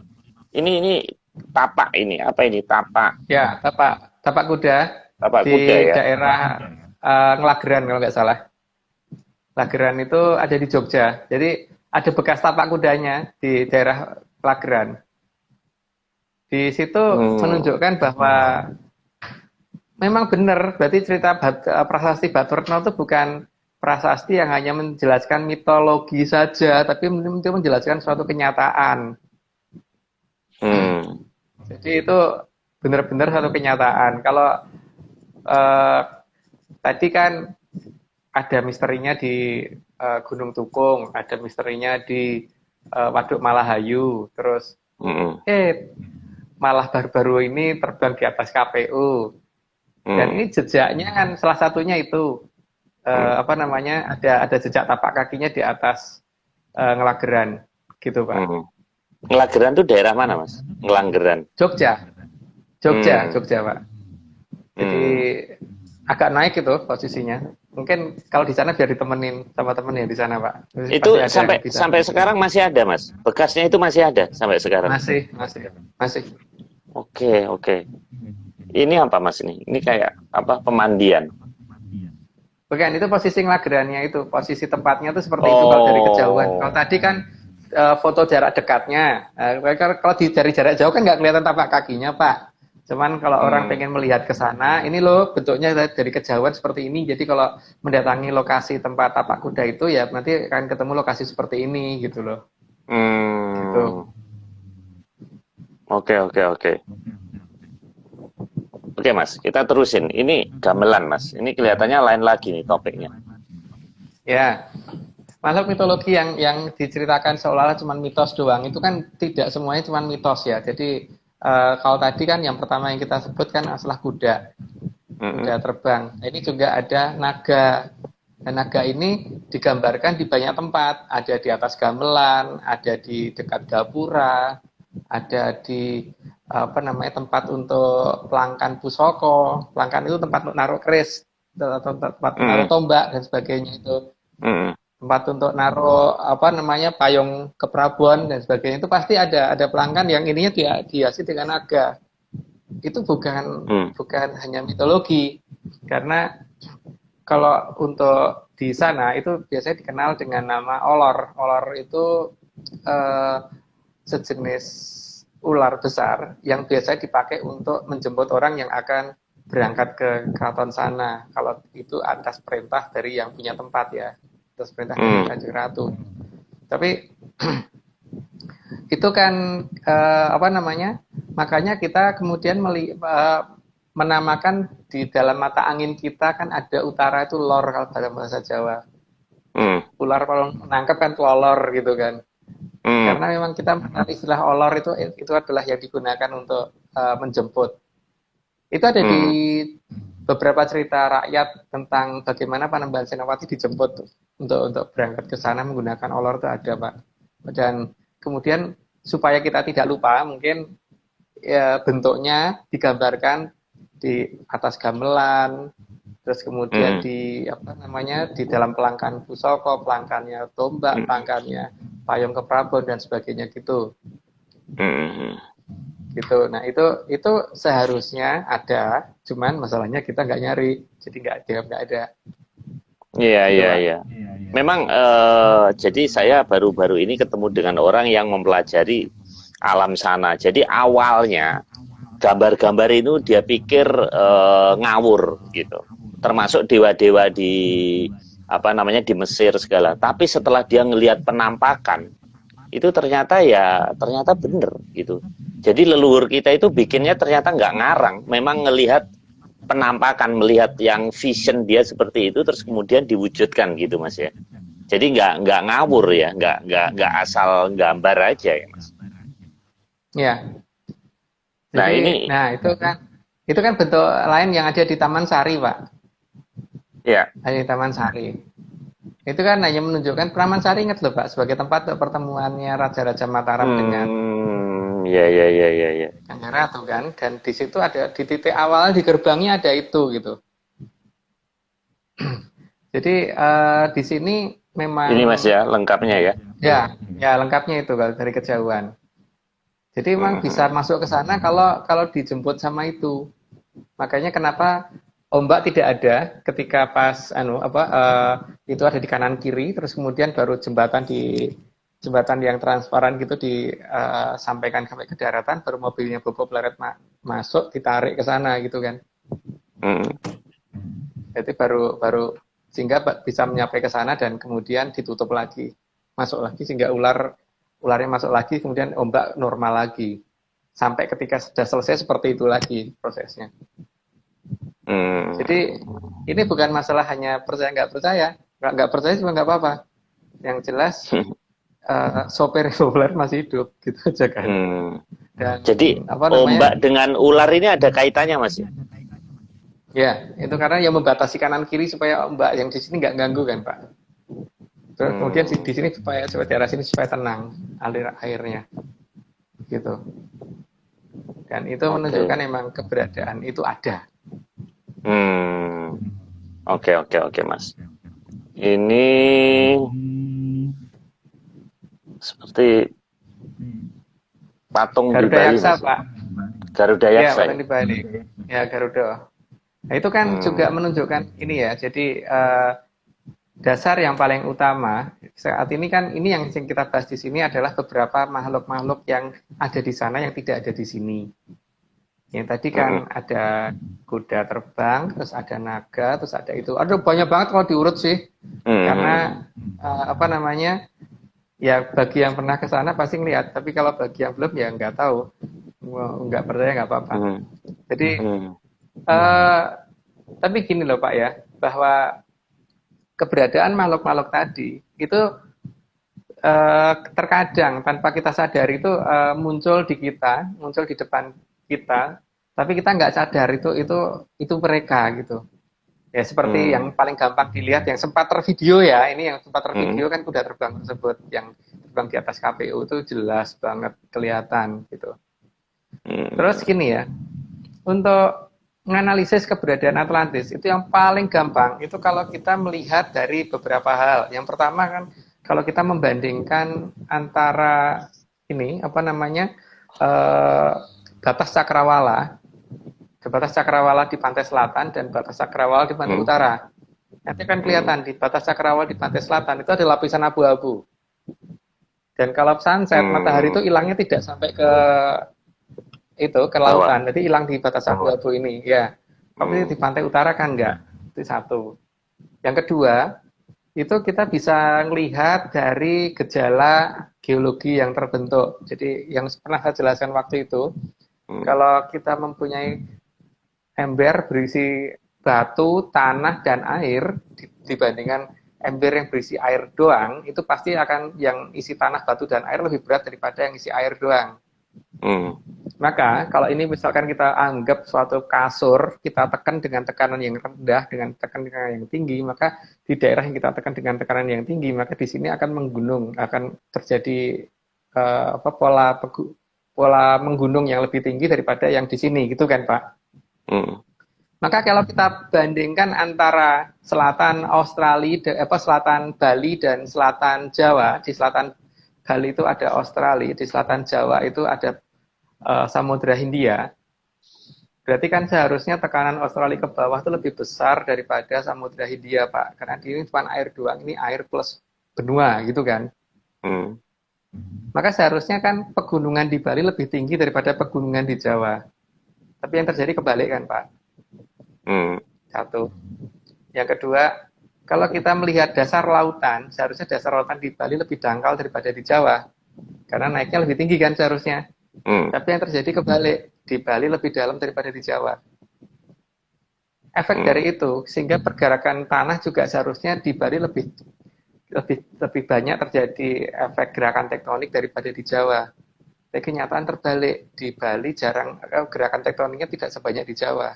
Ini tapak ini, apa ini tapak? Ya, tapak kuda. Tapak di kuda ya. Daerah Ngelageran kalau nggak salah. Ngelageran itu ada di Jogja. Jadi ada bekas tapak kudanya di daerah Ngelageran. Di situ menunjukkan bahwa memang benar, berarti cerita prasasti Baturna itu bukan prasasti yang hanya menjelaskan mitologi saja, tapi itu menjelaskan suatu kenyataan. Jadi itu benar-benar suatu kenyataan. Kalau tadi kan ada misterinya di Gunung Tukung, ada misterinya di Waduk Malahayu, terus malah baru-baru ini terbang di atas KPU. Dan ini jejaknya kan salah satunya itu ada jejak tapak kakinya di atas Ngelageran gitu Pak. Ngelageran itu daerah mana Mas? Ngelageran. Jogja Pak. Jadi agak naik itu posisinya. Mungkin kalau di sana biar ditemenin sama temen ya di sana Pak. Itu sampai sekarang masih ada Mas? Bekasnya itu masih ada sampai sekarang? Masih. Oke. Ini apa Mas ini? Ini kayak apa, pemandian? Bukan, itu posisi Ngelagerannya itu. Posisi tempatnya itu seperti itu kalau dari kejauhan. Kalau tadi kan foto jarak dekatnya. Kalau dari jarak jauh kan nggak kelihatan tapak kakinya Pak. Cuman kalau orang pengen melihat ke sana, ini loh bentuknya dari kejauhan seperti ini. Jadi kalau mendatangi lokasi tempat tapak kuda itu ya nanti akan ketemu lokasi seperti ini gitu loh. Gitu. Oke. Oke Mas, kita terusin. Ini gamelan Mas. Ini kelihatannya lain lagi nih topiknya. Ya, makhluk mitologi yang diceritakan seolah-olah cuma mitos doang. Itu kan tidak semuanya cuma mitos ya. Jadi kalau tadi kan yang pertama yang kita sebut kan masalah kuda. Kuda terbang. Ini juga ada naga. Dan naga ini digambarkan di banyak tempat. Ada di atas gamelan, ada di dekat gapura, ada di tempat untuk pelangkan pusoko. Pelangkan itu tempat untuk naruh keris, tempat naruh tombak dan sebagainya itu. Tempat untuk naruh payung keprabuan dan sebagainya. Itu pasti ada pelangkan yang ininya dihiasi dengan naga. Itu bukan hanya mitologi, karena kalau untuk di sana itu biasanya dikenal dengan nama olor. Olor itu eh, sejenis ular besar yang biasa dipakai untuk menjemput orang yang akan berangkat ke keraton sana. Kalau itu atas perintah dari yang punya tempat ya, atas perintah dari Kanjeng Ratu. Tapi itu kan apa namanya? Makanya kita kemudian menamakan di dalam mata angin kita kan ada utara itu lor kalau dalam bahasa Jawa. Ular kalau menangkap kan lolor gitu kan. Karena memang kita mengenal istilah olor itu adalah yang digunakan untuk menjemput. Itu ada di beberapa cerita rakyat tentang bagaimana Panembahan Senopati dijemput untuk berangkat ke sana menggunakan olor itu ada, Pak. Dan kemudian supaya kita tidak lupa, mungkin ya, bentuknya digambarkan di atas gamelan, terus kemudian di apa namanya di dalam pelangkan pusaka, pelangkannya tombak, pelangkannya payung keprabon dan sebagainya gitu. Gitu. Nah itu seharusnya ada, cuman masalahnya kita nggak nyari, jadi nggak ada. Iya, Gitu, iya, Pak. iya. Memang jadi saya baru-baru ini ketemu dengan orang yang mempelajari alam sana. Jadi awalnya gambar-gambar itu dia pikir ngawur gitu. Termasuk dewa-dewa di apa namanya di Mesir segala. Tapi setelah dia ngelihat penampakan itu ternyata bener gitu. Jadi leluhur kita itu bikinnya ternyata nggak ngarang, memang ngelihat penampakan, melihat yang vision dia seperti itu terus kemudian diwujudkan gitu Mas ya. Jadi nggak ngawur ya, nggak asal gambar aja ya Mas. Ya. Nah Jadi, ini itu kan bentuk lain yang ada di Taman Sari, Pak. ya. Ada di Taman Sari. Itu kan hanya menunjukkan Taman Sari, ingat loh, Pak, sebagai tempat pertemuannya Raja-Raja Mataram dengan Ya, ya, ya, ya, ya. Kanjeng Ratu kan. Dan di situ ada di titik awal di gerbangnya ada itu gitu. Jadi di sini memang Ini Mas ya lengkapnya ya. ya lengkapnya itu kalau dari kejauhan. Jadi memang bisa masuk ke sana kalau dijemput sama itu. Makanya kenapa ombak tidak ada ketika pas itu ada di kanan kiri, terus kemudian baru jembatan yang transparan gitu disampaikan sampai ke daratan, baru mobilnya Bobo Pleret masuk ditarik ke sana gitu kan. Jadi baru sehingga bisa menyampai ke sana dan kemudian ditutup lagi, masuk lagi sehingga ularnya masuk lagi, kemudian ombak normal lagi. Sampai ketika sudah selesai seperti itu lagi prosesnya. Jadi ini bukan masalah hanya percaya nggak percaya juga nggak apa-apa. Yang jelas sopir populer masih hidup gitu aja kan. Dan jadi ombak dengan ular ini ada kaitannya Mas? Ya, itu karena yang membatasi kanan kiri supaya ombak yang di sini nggak ganggu kan Pak. Terus kemudian di sini supaya daerah sini supaya tenang alir airnya, gitu. Dan itu menunjukkan memang keberadaan itu ada. Oke Mas. Ini seperti patung Garuda di Bali, Yaksa, Mas. Pak. Garuda Yaksa. Ya, patung di Bali. Ya, Garuda. Nah, itu kan juga menunjukkan ini ya. Jadi dasar yang paling utama saat ini kan ini yang kita bahas di sini adalah beberapa makhluk-makhluk yang ada di sana yang tidak ada di sini. Yang tadi kan ada kuda terbang, terus ada naga, terus ada itu. Aduh banyak banget kalau diurut sih. Karena apa namanya? Ya bagi yang pernah ke sana pasti ngeliat, tapi kalau bagi yang belum ya nggak tahu. Nggak percaya nggak apa-apa. Jadi tapi gini loh Pak ya, bahwa keberadaan makhluk-makhluk tadi itu terkadang tanpa kita sadari itu muncul di kita, muncul di depan kita, tapi kita nggak sadar itu mereka gitu. Ya seperti yang paling gampang dilihat yang sempat tervideo ya, ini yang sempat tervideo kan kuda terbang tersebut yang terbang di atas KPU itu jelas banget kelihatan gitu. Terus gini ya, untuk menganalisis keberadaan Atlantis itu yang paling gampang itu kalau kita melihat dari beberapa hal. Yang pertama kan kalau kita membandingkan antara ini apa namanya batas cakrawala di pantai selatan dan batas cakrawala di pantai utara. Nanti kan kelihatan di batas cakrawala di pantai selatan itu ada lapisan abu-abu. Dan kalau sunset, matahari itu hilangnya tidak sampai ke itu ke Bawah. lautan, jadi hilang di batas abu-abu ini, ya. Tapi di pantai utara kan enggak. Itu satu. Yang kedua, itu kita bisa melihat dari gejala geologi yang terbentuk. Jadi yang pernah saya jelaskan waktu itu, kalau kita mempunyai ember berisi batu, tanah, dan air dibandingkan ember yang berisi air doang, itu pasti akan yang isi tanah, batu, dan air lebih berat daripada yang isi air doang. Maka kalau ini misalkan kita anggap suatu kasur, kita tekan dengan tekanan yang rendah, dengan tekanan yang tinggi, maka di daerah yang kita tekan dengan tekanan yang tinggi, maka di sini akan menggunung, akan terjadi pola menggunung yang lebih tinggi daripada yang di sini, gitu kan Pak? Maka kalau kita bandingkan antara selatan Australia, selatan Bali dan selatan Jawa, di selatan Bali itu ada Australia, di selatan Jawa itu ada Samudra Hindia, berarti kan seharusnya tekanan Australia ke bawah itu lebih besar daripada Samudra Hindia, Pak. Karena ini cuma air doang, ini air plus benua, gitu kan. Maka seharusnya kan pegunungan di Bali lebih tinggi daripada pegunungan di Jawa. Tapi yang terjadi kebalik kan, Pak. Satu. Yang kedua, kalau kita melihat dasar lautan, seharusnya dasar lautan di Bali lebih dangkal daripada di Jawa. Karena naiknya lebih tinggi kan seharusnya. Tapi yang terjadi kebalik, di Bali lebih dalam daripada di Jawa. Efek dari itu, sehingga pergerakan tanah juga seharusnya di Bali lebih banyak terjadi efek gerakan tektonik daripada di Jawa. Tapi kenyataan terbalik, di Bali jarang gerakan tektoniknya tidak sebanyak di Jawa.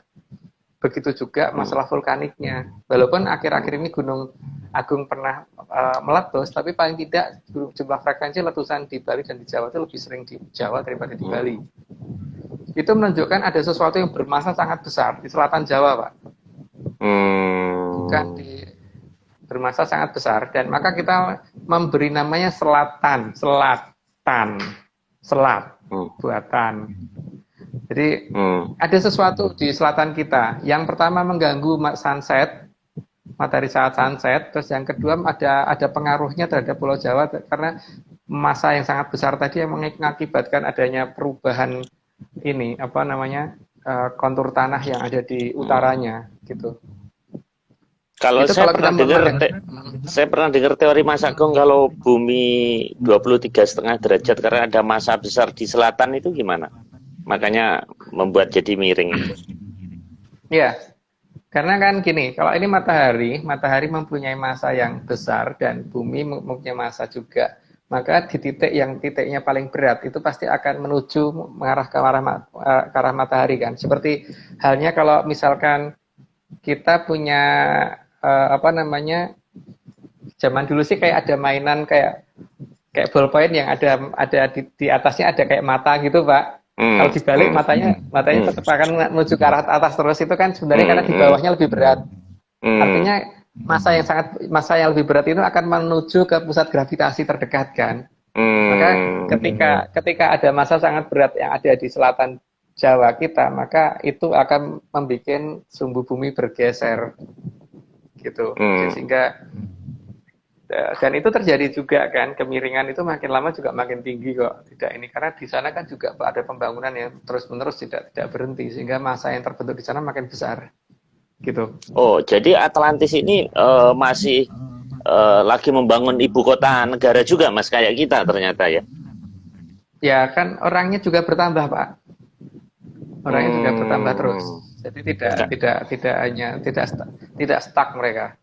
Begitu juga masalah vulkaniknya. Walaupun akhir-akhir ini Gunung Agung pernah meletus, tapi paling tidak jumlah frekuensi letusan di Bali dan di Jawa itu lebih sering di Jawa daripada di Bali. Itu menunjukkan ada sesuatu yang bermassa sangat besar di selatan Jawa, Pak. Bukan di bermassa sangat besar, dan maka kita memberi namanya selat buatan. Jadi ada sesuatu di selatan kita. Yang pertama mengganggu sunset, matahari saat sunset. Terus yang kedua ada pengaruhnya terhadap Pulau Jawa karena massa yang sangat besar tadi yang mengakibatkan adanya perubahan ini kontur tanah yang ada di utaranya gitu. Kalau saya pernah dengar teori Mas Agung, kalau bumi 23,5 derajat karena ada massa besar di selatan itu gimana? Makanya membuat jadi miring. Iya, karena kan gini, kalau ini matahari mempunyai massa yang besar dan bumi mempunyai massa juga. Maka di titiknya paling berat itu pasti akan mengarah ke arah matahari kan. Seperti halnya kalau misalkan kita punya zaman dulu sih kayak ada mainan kayak ballpoint yang ada di atasnya ada kayak mata gitu, Pak. Kalau dibalik matanya tetap akan menuju ke arah atas terus, itu kan sebenarnya karena di bawahnya lebih berat. Artinya massa yang lebih berat itu akan menuju ke pusat gravitasi terdekat kan. Maka ketika ada massa sangat berat yang ada di selatan Jawa kita, maka itu akan membuat sumbu bumi bergeser gitu. Sehingga dan itu terjadi juga kan, kemiringan itu makin lama juga makin tinggi kok. Tidak ini karena di sana kan juga ada pembangunan yang terus-menerus tidak berhenti, sehingga massa yang terbentuk di sana makin besar. Gitu. Oh, jadi Atlantis ini masih lagi membangun ibu kota negara juga, Mas, kayak kita ternyata ya. Ya, kan orangnya juga bertambah, Pak. Orangnya juga bertambah terus. Jadi tidak stuck mereka.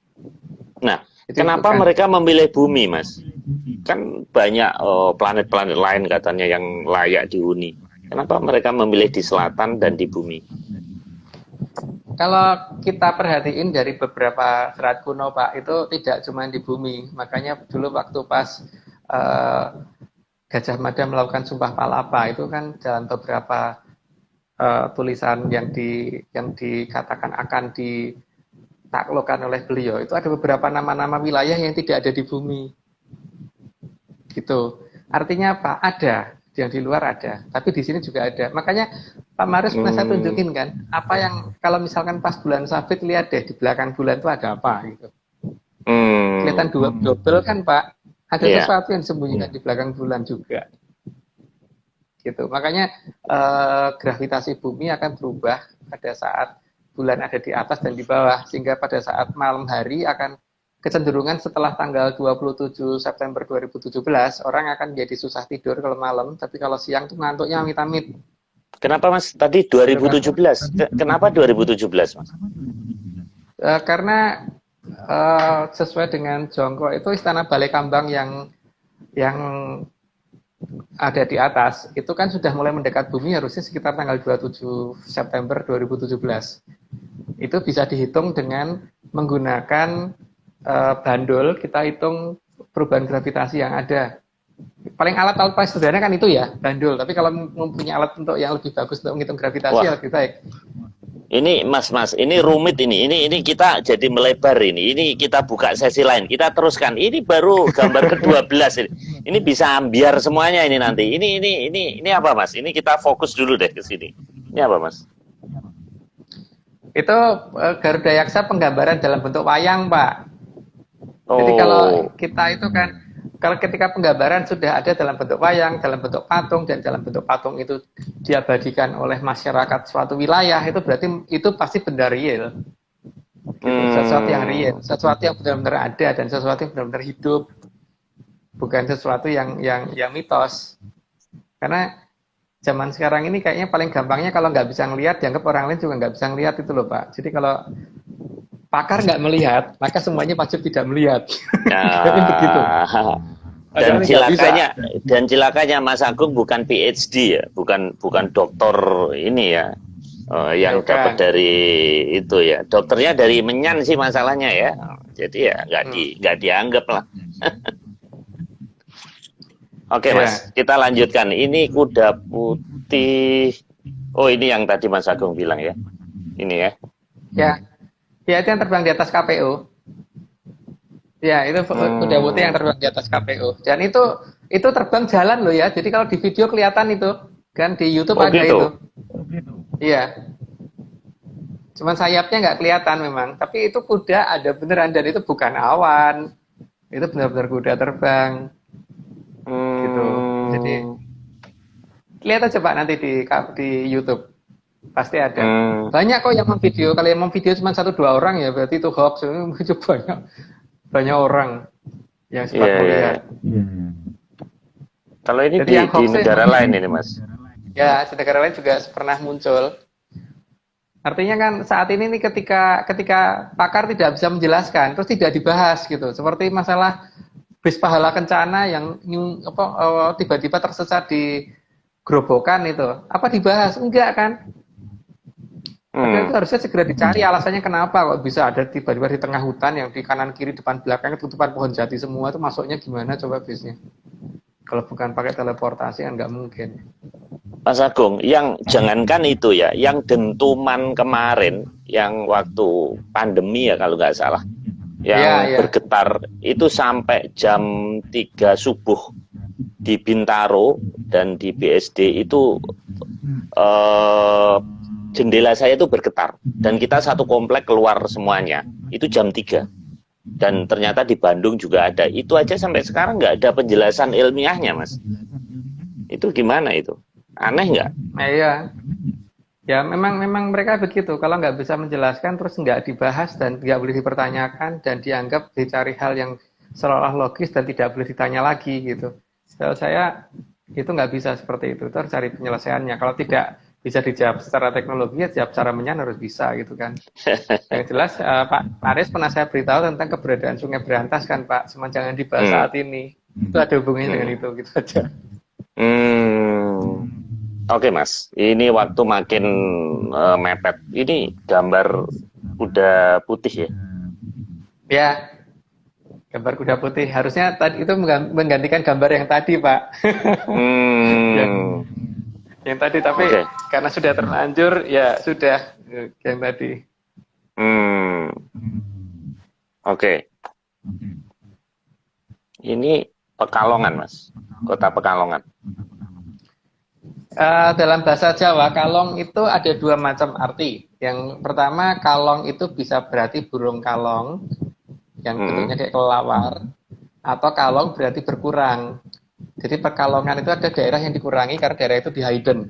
Nah, kenapa mereka memilih bumi, Mas? Kan banyak planet-planet lain katanya yang layak dihuni. Kenapa mereka memilih di selatan dan di bumi? Kalau kita perhatiin dari beberapa serat kuno, Pak, itu tidak cuma di bumi. Makanya dulu waktu pas Gajah Mada melakukan Sumpah Palapa, itu kan dalam beberapa tulisan yang dikatakan akan ditaklukkan oleh beliau, itu ada beberapa nama-nama wilayah yang tidak ada di bumi. Gitu. Artinya apa? Ada. Yang di luar ada. Tapi di sini juga ada. Makanya Pak Maris pernah saya tunjukin kan, apa yang kalau misalkan pas bulan sabit lihat deh di belakang bulan itu ada apa gitu. Kelihatan double kan Pak, ada Iya. sesuatu yang disembunyikan di belakang bulan juga. Gitu. Makanya gravitasi bumi akan berubah pada saat bulan ada di atas dan di bawah, sehingga pada saat malam hari akan kecenderungan setelah tanggal 27 September 2017 orang akan jadi susah tidur kalau malam, tapi kalau siang tuh ngantuknya amit-amit. Kenapa Mas? Tadi 2017. Kenapa 2017 Mas? Karena sesuai dengan Jongkok itu istana Balai Kambang yang ada di atas itu kan sudah mulai mendekat bumi harusnya sekitar tanggal 27 September 2017. Itu bisa dihitung dengan menggunakan bandul, kita hitung perubahan gravitasi yang ada. Paling alat-alat paling sederhana kan itu ya, bandul. Tapi kalau mempunyai alat untuk yang lebih bagus untuk menghitung gravitasi lebih baik. Ini Mas, ini rumit ini. Ini kita jadi melebar ini. Ini kita buka sesi lain. Kita teruskan. Ini baru gambar ke-12 ini. Ini bisa ambiar semuanya ini nanti. Ini apa Mas? Ini kita fokus dulu deh ke sini. Ini apa Mas? Itu Garuda Yaksa penggambaran dalam bentuk wayang, Pak. Jadi kalau kita itu kan, kalau ketika penggambaran sudah ada dalam bentuk wayang, dalam bentuk patung, dan dalam bentuk patung itu diabadikan oleh masyarakat suatu wilayah, itu berarti itu pasti benda real. Gitu. Sesuatu yang real, sesuatu yang benar-benar ada, dan sesuatu yang benar-benar hidup. Bukan sesuatu yang mitos. Karena zaman sekarang ini kayaknya paling gampangnya kalau nggak bisa ngelihat, dianggap orang lain juga nggak bisa ngelihat itu loh Pak. Jadi kalau pakar nggak melihat, maka semuanya pasti tidak melihat. Begitu. Dan cilakanya Mas Agung bukan PhD ya, bukan dokter ini ya, yang dapat dari itu ya. Dokternya dari Menyan sih masalahnya ya. Jadi ya nggak dianggap lah. Oke Mas, kita lanjutkan. Ini kuda putih. Oh ini yang tadi Mas Agung bilang ya. Ini ya. Ya itu yang terbang di atas KPU. Ya itu kuda putih yang terbang di atas KPU. Dan itu terbang jalan loh ya. Jadi kalau di video kelihatan itu kan di YouTube ada gitu. Itu. Iya. Cuman sayapnya nggak kelihatan memang. Tapi itu kuda ada beneran dan itu bukan awan. Itu benar-benar kuda terbang. Gitu. Jadi lihat aja Pak nanti di YouTube. Pasti ada. Banyak kok yang memvideo. Kalau yang memvideo cuma 1-2 orang ya berarti itu hoax. Itu banyak orang yang sempat melihat. Kalau ini di negara lain ini Mas. Ya, di negara lain juga pernah muncul. Artinya kan saat ini nih ketika pakar tidak bisa menjelaskan, terus tidak dibahas gitu. Seperti masalah bis pahala kencana yang tiba-tiba tersesat di gerobokan itu. Apa dibahas? Enggak kan? Padahal itu harusnya segera dicari alasannya kenapa kok bisa ada tiba-tiba di tengah hutan yang di kanan kiri depan belakang tutupan pohon jati semua itu masuknya gimana coba bisnya? Kalau bukan pakai teleportasi kan nggak mungkin. Mas Agung, yang jangankan itu ya, yang dentuman kemarin, yang waktu pandemi ya kalau nggak salah, yang bergetar itu sampai jam 3 subuh di Bintaro dan di BSD itu jendela saya itu bergetar dan kita satu komplek keluar semuanya itu jam 3 dan ternyata di Bandung juga ada. Itu aja sampai sekarang nggak ada penjelasan ilmiahnya Mas. Itu gimana itu? Aneh nggak? Iya. Ya memang mereka begitu. Kalau nggak bisa menjelaskan terus nggak dibahas dan nggak boleh dipertanyakan dan dianggap dicari hal yang seolah logis dan tidak boleh ditanya lagi gitu. Setahu saya itu nggak bisa seperti itu. Terus cari penyelesaiannya. Kalau tidak bisa dijawab secara teknologi, ya jawab secara Menyan harus bisa gitu kan. Yang jelas Pak Aris pernah saya beritahu tentang keberadaan Sungai Berantas kan Pak. Cuma jangan dibahas saat ini. Itu ada hubungannya dengan itu gitu aja. Oke Mas, ini waktu makin mepet. Ini gambar kuda putih ya? Ya, gambar kuda putih. Harusnya tadi itu menggantikan gambar yang tadi Pak. Yang tadi tapi karena sudah terlanjur ya sudah yang tadi. Oke. Ini Pekalongan Mas, kota Pekalongan. Dalam bahasa Jawa, kalong itu ada dua macam arti. Yang pertama, kalong itu bisa berarti burung kalong, yang bentuknya kayak kelelawar, atau kalong berarti berkurang. Jadi perkalongan itu ada daerah yang dikurangi karena daerah itu di hidden.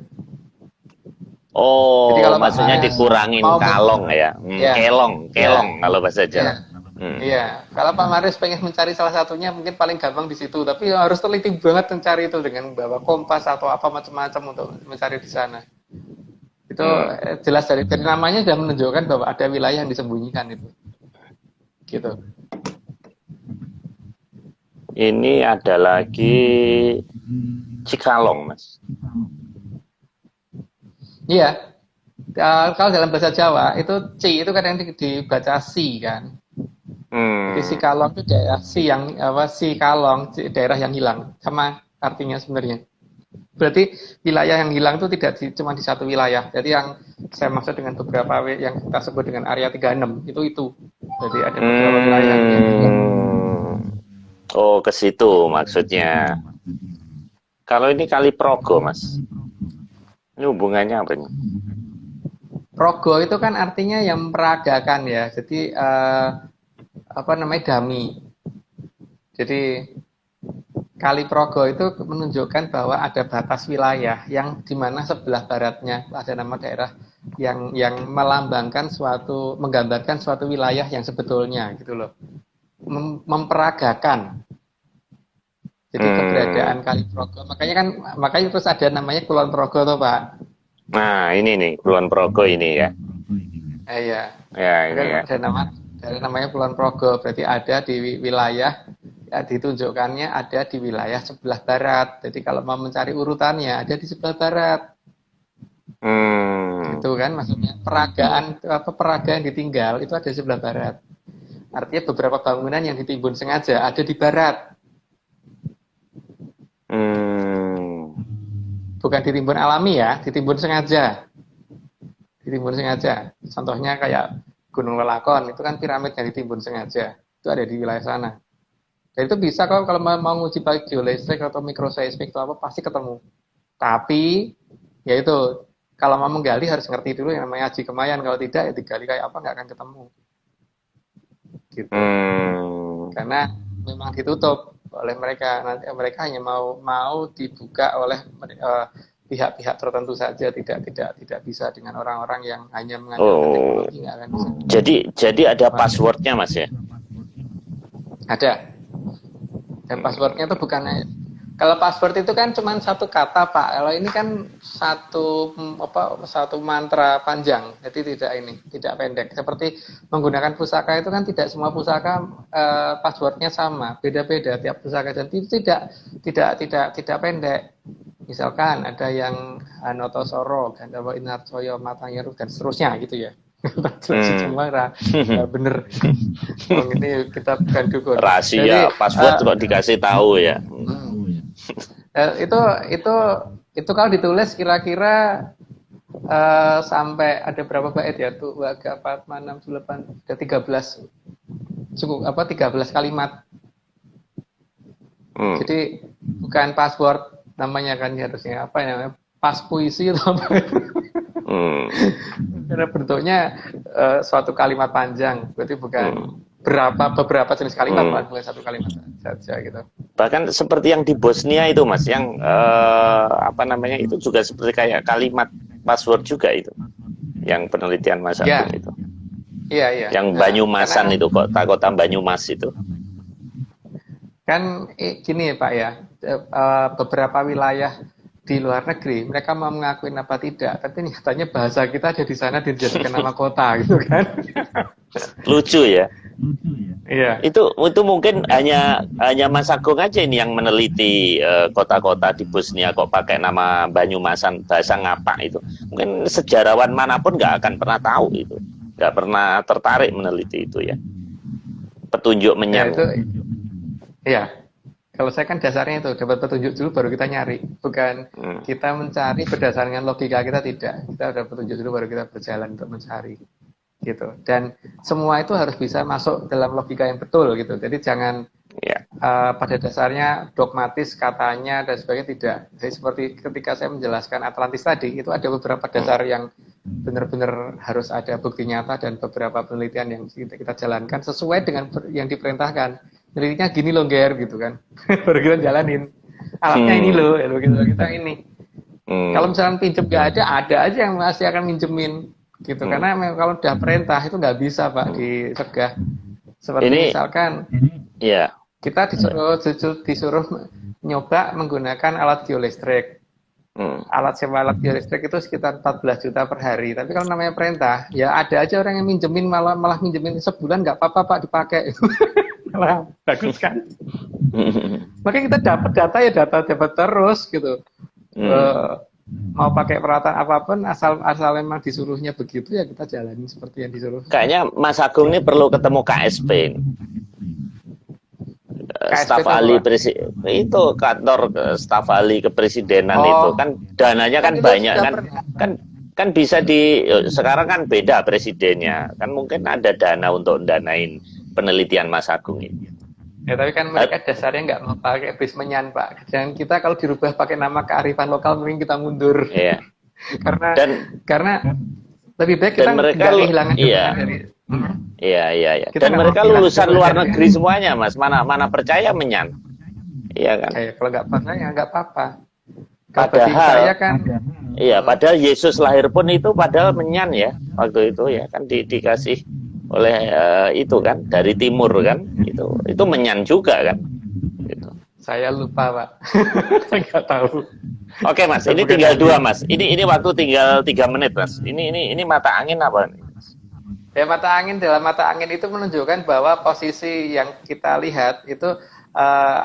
Jadi Oh, kalau Pak maksudnya Maris dikurangin mau kalong ya. ya, Kelong, ya, kelong kalau bahasa Jawa. ya, iya. Kalau Pak Maris pengen mencari salah satunya, mungkin paling gampang di situ. Tapi harus teliti banget mencari itu dengan bawa kompas atau apa macam-macam untuk mencari di sana. Itu jelas dari namanya sudah menunjukkan bahwa ada wilayah yang disembunyikan itu. Gitu. Ini ada lagi Cikalong, Mas. Iya. Kalau dalam bahasa Jawa itu ci itu kadang dibaca si kan. Jadi si kalong itu daerah si yang apa si kalong daerah yang hilang sama artinya sebenarnya. Berarti wilayah yang hilang itu tidak cuma di satu wilayah. Jadi yang saya maksud dengan beberapa yang kita sebut dengan area 36 itu. Jadi ada beberapa wilayah yang hilang. Oh, ke situ maksudnya. Kalau ini Kali Progo, Mas. Ini hubungannya apa ini? Progo itu kan artinya yang meragakan ya. Jadi apa namanya dami. Jadi Kali Progo itu menunjukkan bahwa ada batas wilayah yang di mana sebelah baratnya ada nama daerah yang melambangkan suatu menggambarkan suatu wilayah yang sebetulnya gitu loh. Memperagakan. Jadi keberadaan Kali Progo. Makanya terus ada namanya Kulon Progo toh, Pak. Nah, ini nih Kulon Progo ini ya. Iya. Ya, ini ya. Ada namanya Kulon Progo, berarti ada di wilayah ya, ditunjukkannya ada di wilayah sebelah barat. Jadi kalau mau mencari urutannya ada di sebelah barat. Itu kan maksudnya peragaan ditinggal itu ada di sebelah barat. Artinya beberapa bangunan yang ditimbun sengaja ada di barat. Bukan ditimbun alami ya, ditimbun sengaja. Ditimbun sengaja. Contohnya kayak Gunung Lelakon, itu kan piramid yang ditimbun sengaja. Itu ada di wilayah sana. Dan itu bisa kalau mau nguji baik geolistrik atau mikroseismik atau apa, pasti ketemu. Tapi, ya itu, kalau mau menggali harus ngerti dulu yang namanya Aji Kemayan. Kalau tidak, ya digali kayak apa, nggak akan ketemu. Gitu. Karena memang ditutup oleh mereka. Nanti mereka hanya mau dibuka oleh pihak-pihak tertentu saja, tidak bisa dengan orang-orang yang hanya mengandalkan teknologi, nggak akan bisa. Jadi ada passwordnya, Mas ya? Ada. Dan passwordnya itu bukan, kalau password itu kan cuma satu kata, Pak. Kalau ini kan satu mantra panjang, jadi tidak pendek. Seperti menggunakan pusaka itu kan tidak semua pusaka passwordnya sama, beda-beda tiap pusaka, dan itu tidak pendek. Misalkan ada yang Hanoto Soro, Gandawa Inarcoyo, Matangyeru, dan seterusnya gitu ya. Bener. Ini kita bukan dukun. Rahasia password kok dikasih tahu ya. Itu kalau ditulis kira-kira sampai ada berapa bait ya tuh 2, 4, 5, 6, 7, 8 ada 13 cukup 13 kalimat. Jadi bukan password namanya kan harusnya apa namanya pas puisi atau apa. Karena bentuknya suatu kalimat panjang, berarti bukan beberapa jenis kalimat, bukan satu kalimat saja gitu. Bahkan seperti yang di Bosnia itu, Mas, yang itu juga seperti kayak kalimat password juga itu, yang penelitian Mas Agung itu. Iya. Yang Banyumasan itu, kota Banyumas itu. Kan gini Pak ya, beberapa wilayah di luar negeri, mereka mau mengakui apa tidak, tapi nyatanya bahasa kita ada di sana dijadikan nama kota gitu kan. Lucu ya. Iya. Itu mungkin hanya Mas Agung aja ini yang meneliti kota-kota di Bosnia kok pakai nama Banyumasan, bahasa ngapa itu. Mungkin sejarawan manapun nggak akan pernah tahu itu, nggak pernah tertarik meneliti itu ya. Petunjuk menyamu. Iya. Kalau saya kan dasarnya itu dapat petunjuk dulu baru kita nyari, bukan kita mencari berdasarkan logika kita, tidak. Kita udah petunjuk dulu baru kita berjalan untuk mencari, gitu. Dan semua itu harus bisa masuk dalam logika yang betul, gitu. Jadi jangan pada dasarnya dogmatis katanya dan sebagainya tidak. Jadi seperti ketika saya menjelaskan Atlantis tadi, itu ada beberapa dasar yang benar-benar harus ada bukti nyata dan beberapa penelitian yang kita jalankan sesuai dengan yang diperintahkan. Penelitiannya gini loh, Ger, gitu kan. Baru kita jalanin. Alatnya ini loh, ya, gitu, kita ini. Kalau misalnya pinjem nggak ada aja yang masih akan minjemin, gitu. Karena kalau udah perintah itu nggak bisa, Pak, dicegah. Seperti Ini, misalkan, ya, kita disuruh nyoba menggunakan alat biolistrik. Sewa alat biolistrik itu sekitar 14 juta per hari. Tapi kalau namanya perintah, ya ada aja orang yang minjemin malah minjemin sebulan nggak apa-apa, Pak, dipakai. Malah bagus kan? Makanya kita dapat data ya dapat terus gitu. Mau pakai peralatan apapun asal memang disuruhnya begitu ya kita jalanin seperti yang disuruh. Kayaknya Mas Agung ini perlu ketemu KSP. Staf ahli itu kantor staf ahli kepresidenan itu kan dananya kan banyak kan bisa sekarang kan beda presidennya kan mungkin ada dana untuk danain penelitian Mas Agung ini. Ya tapi kan mereka dasarnya nggak mau pakai Bismenyan, Pak. Dan kita kalau dirubah pakai nama kearifan lokal mungkin kita mundur. Iya. karena lebih baik kita nggak kehilangan dari. Iya. Dan mereka lulusan luar negeri semuanya, Mas. Mana percaya Menyan? Iya kan? Kalau nggak percaya nggak apa-apa. Padahal saya kan. Iya, padahal Yesus lahir pun itu padahal Menyan ya waktu itu ya kan dikasih oleh itu kan dari timur kan itu Menyan juga kan. Gitu. Saya lupa, Pak. Nggak tahu. Oke, Mas. Ini tinggal 2, Mas. Ini waktu tinggal 3 menit, Mas. Ini mata angin apa nih? Ya, dalam mata angin itu menunjukkan bahwa posisi yang kita lihat itu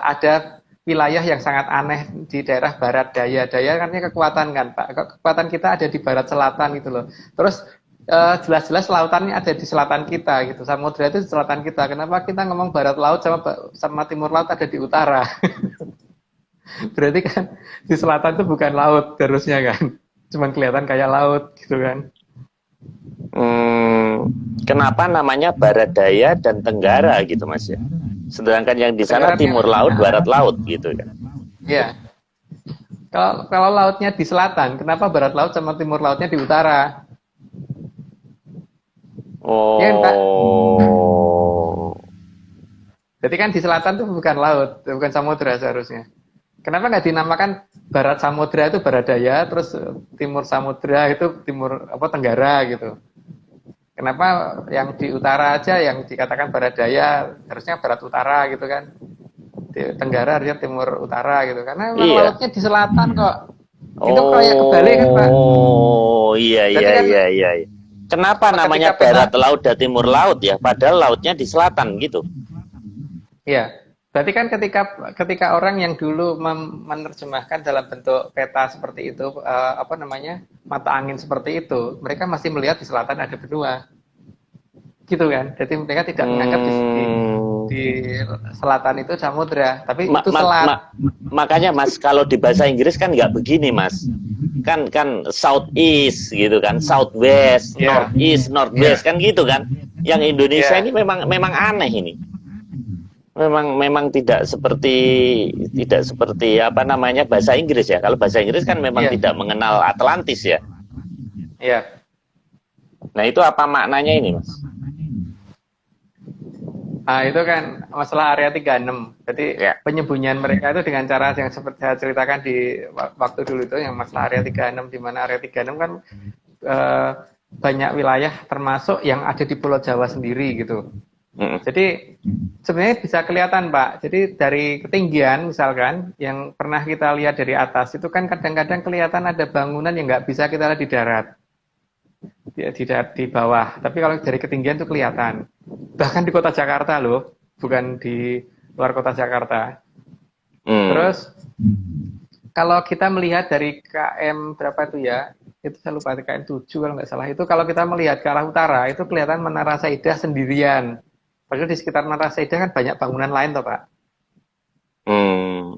ada wilayah yang sangat aneh di daerah barat daya. Daya artinya kekuatan kan, Pak. Kekuatan kita ada di barat selatan gitu loh. Terus jelas-jelas lautannya ada di selatan kita gitu. Samudra itu di selatan kita. Kenapa kita ngomong barat laut sama timur laut ada di utara? Berarti kan di selatan itu bukan laut harusnya kan. Cuman kelihatan kayak laut gitu kan. Kenapa namanya barat daya dan tenggara gitu, Mas ya? Sedangkan yang di sana timur laut, barat laut gitu kan. Iya. Kalau lautnya di selatan, kenapa barat laut sama timur lautnya di utara? Oh. Ya, Pak. Jadi kan di selatan itu bukan laut, bukan samudra seharusnya. Kenapa nggak dinamakan barat samudra itu barat daya, terus timur samudra itu timur tenggara gitu? Kenapa yang di utara aja yang dikatakan barat daya harusnya barat utara gitu kan? Di tenggara harusnya timur utara gitu. Karena lautnya di selatan kok. Itu kayak kebalik kan, Pak? Oh iya. Kenapa namanya barat laut dan timur laut ya? Padahal lautnya di selatan gitu. Iya. Berarti kan ketika orang yang dulu menerjemahkan dalam bentuk peta seperti itu, mata angin seperti itu, mereka masih melihat di selatan ada benua, gitu kan? Jadi mereka tidak menganggap di selatan itu samudra, tapi itu selat. Makanya Mas, kalau di bahasa Inggris kan nggak begini Mas, kan south east gitu kan, south west, north east, north west kan gitu kan. Yang Indonesia ini memang aneh ini. Memang tidak seperti bahasa Inggris ya. Kalau bahasa Inggris kan memang tidak mengenal Atlantis ya. Iya. Nah, itu apa maknanya ini, Mas? Nah, itu kan masalah area 36. Jadi penyembunyian mereka itu dengan cara yang seperti saya ceritakan di waktu dulu itu yang masalah area 36, di mana area 36 kan banyak wilayah termasuk yang ada di Pulau Jawa sendiri gitu. Jadi sebenarnya bisa kelihatan, Pak. Jadi dari ketinggian misalkan yang pernah kita lihat dari atas itu kan kadang-kadang kelihatan ada bangunan yang nggak bisa kita lihat di darat, di bawah. Tapi kalau dari ketinggian itu kelihatan. Bahkan di kota Jakarta loh, bukan di luar kota Jakarta. Terus kalau kita melihat dari KM berapa itu ya? Itu saya lupa, KM 7 kalau nggak salah. Itu kalau kita melihat ke arah utara itu kelihatan Menara Saidah sendirian. Padahal di sekitar Menara Saidah kan banyak bangunan lain toh, Pak.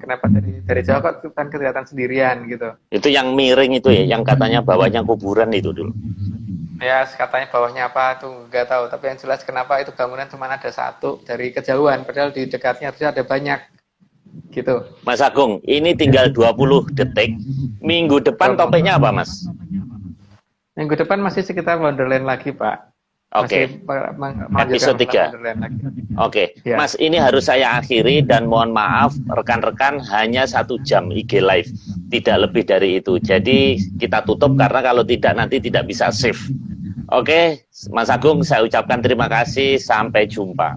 Kenapa dari Jawa kok kan kelihatan sendirian gitu? Itu yang miring itu ya, yang katanya bawahnya kuburan itu dulu. Ya, katanya bawahnya apa tuh nggak tahu. Tapi yang jelas kenapa itu bangunan cuma ada satu dari kejauhan, padahal di dekatnya harusnya ada banyak. Gitu. Mas Agung, ini tinggal 20 detik. Minggu depan topiknya apa, Mas? Minggu depan masih sekitar Wonderland lagi, Pak. Oke. Melanjutkan Episode 3. Wonderland lagi. Oke. Ya. Mas, ini harus saya akhiri dan mohon maaf rekan-rekan hanya 1 jam IG live. Tidak lebih dari itu. Jadi kita tutup karena kalau tidak nanti tidak bisa save. Oke, Mas Agung, saya ucapkan terima kasih. Sampai jumpa.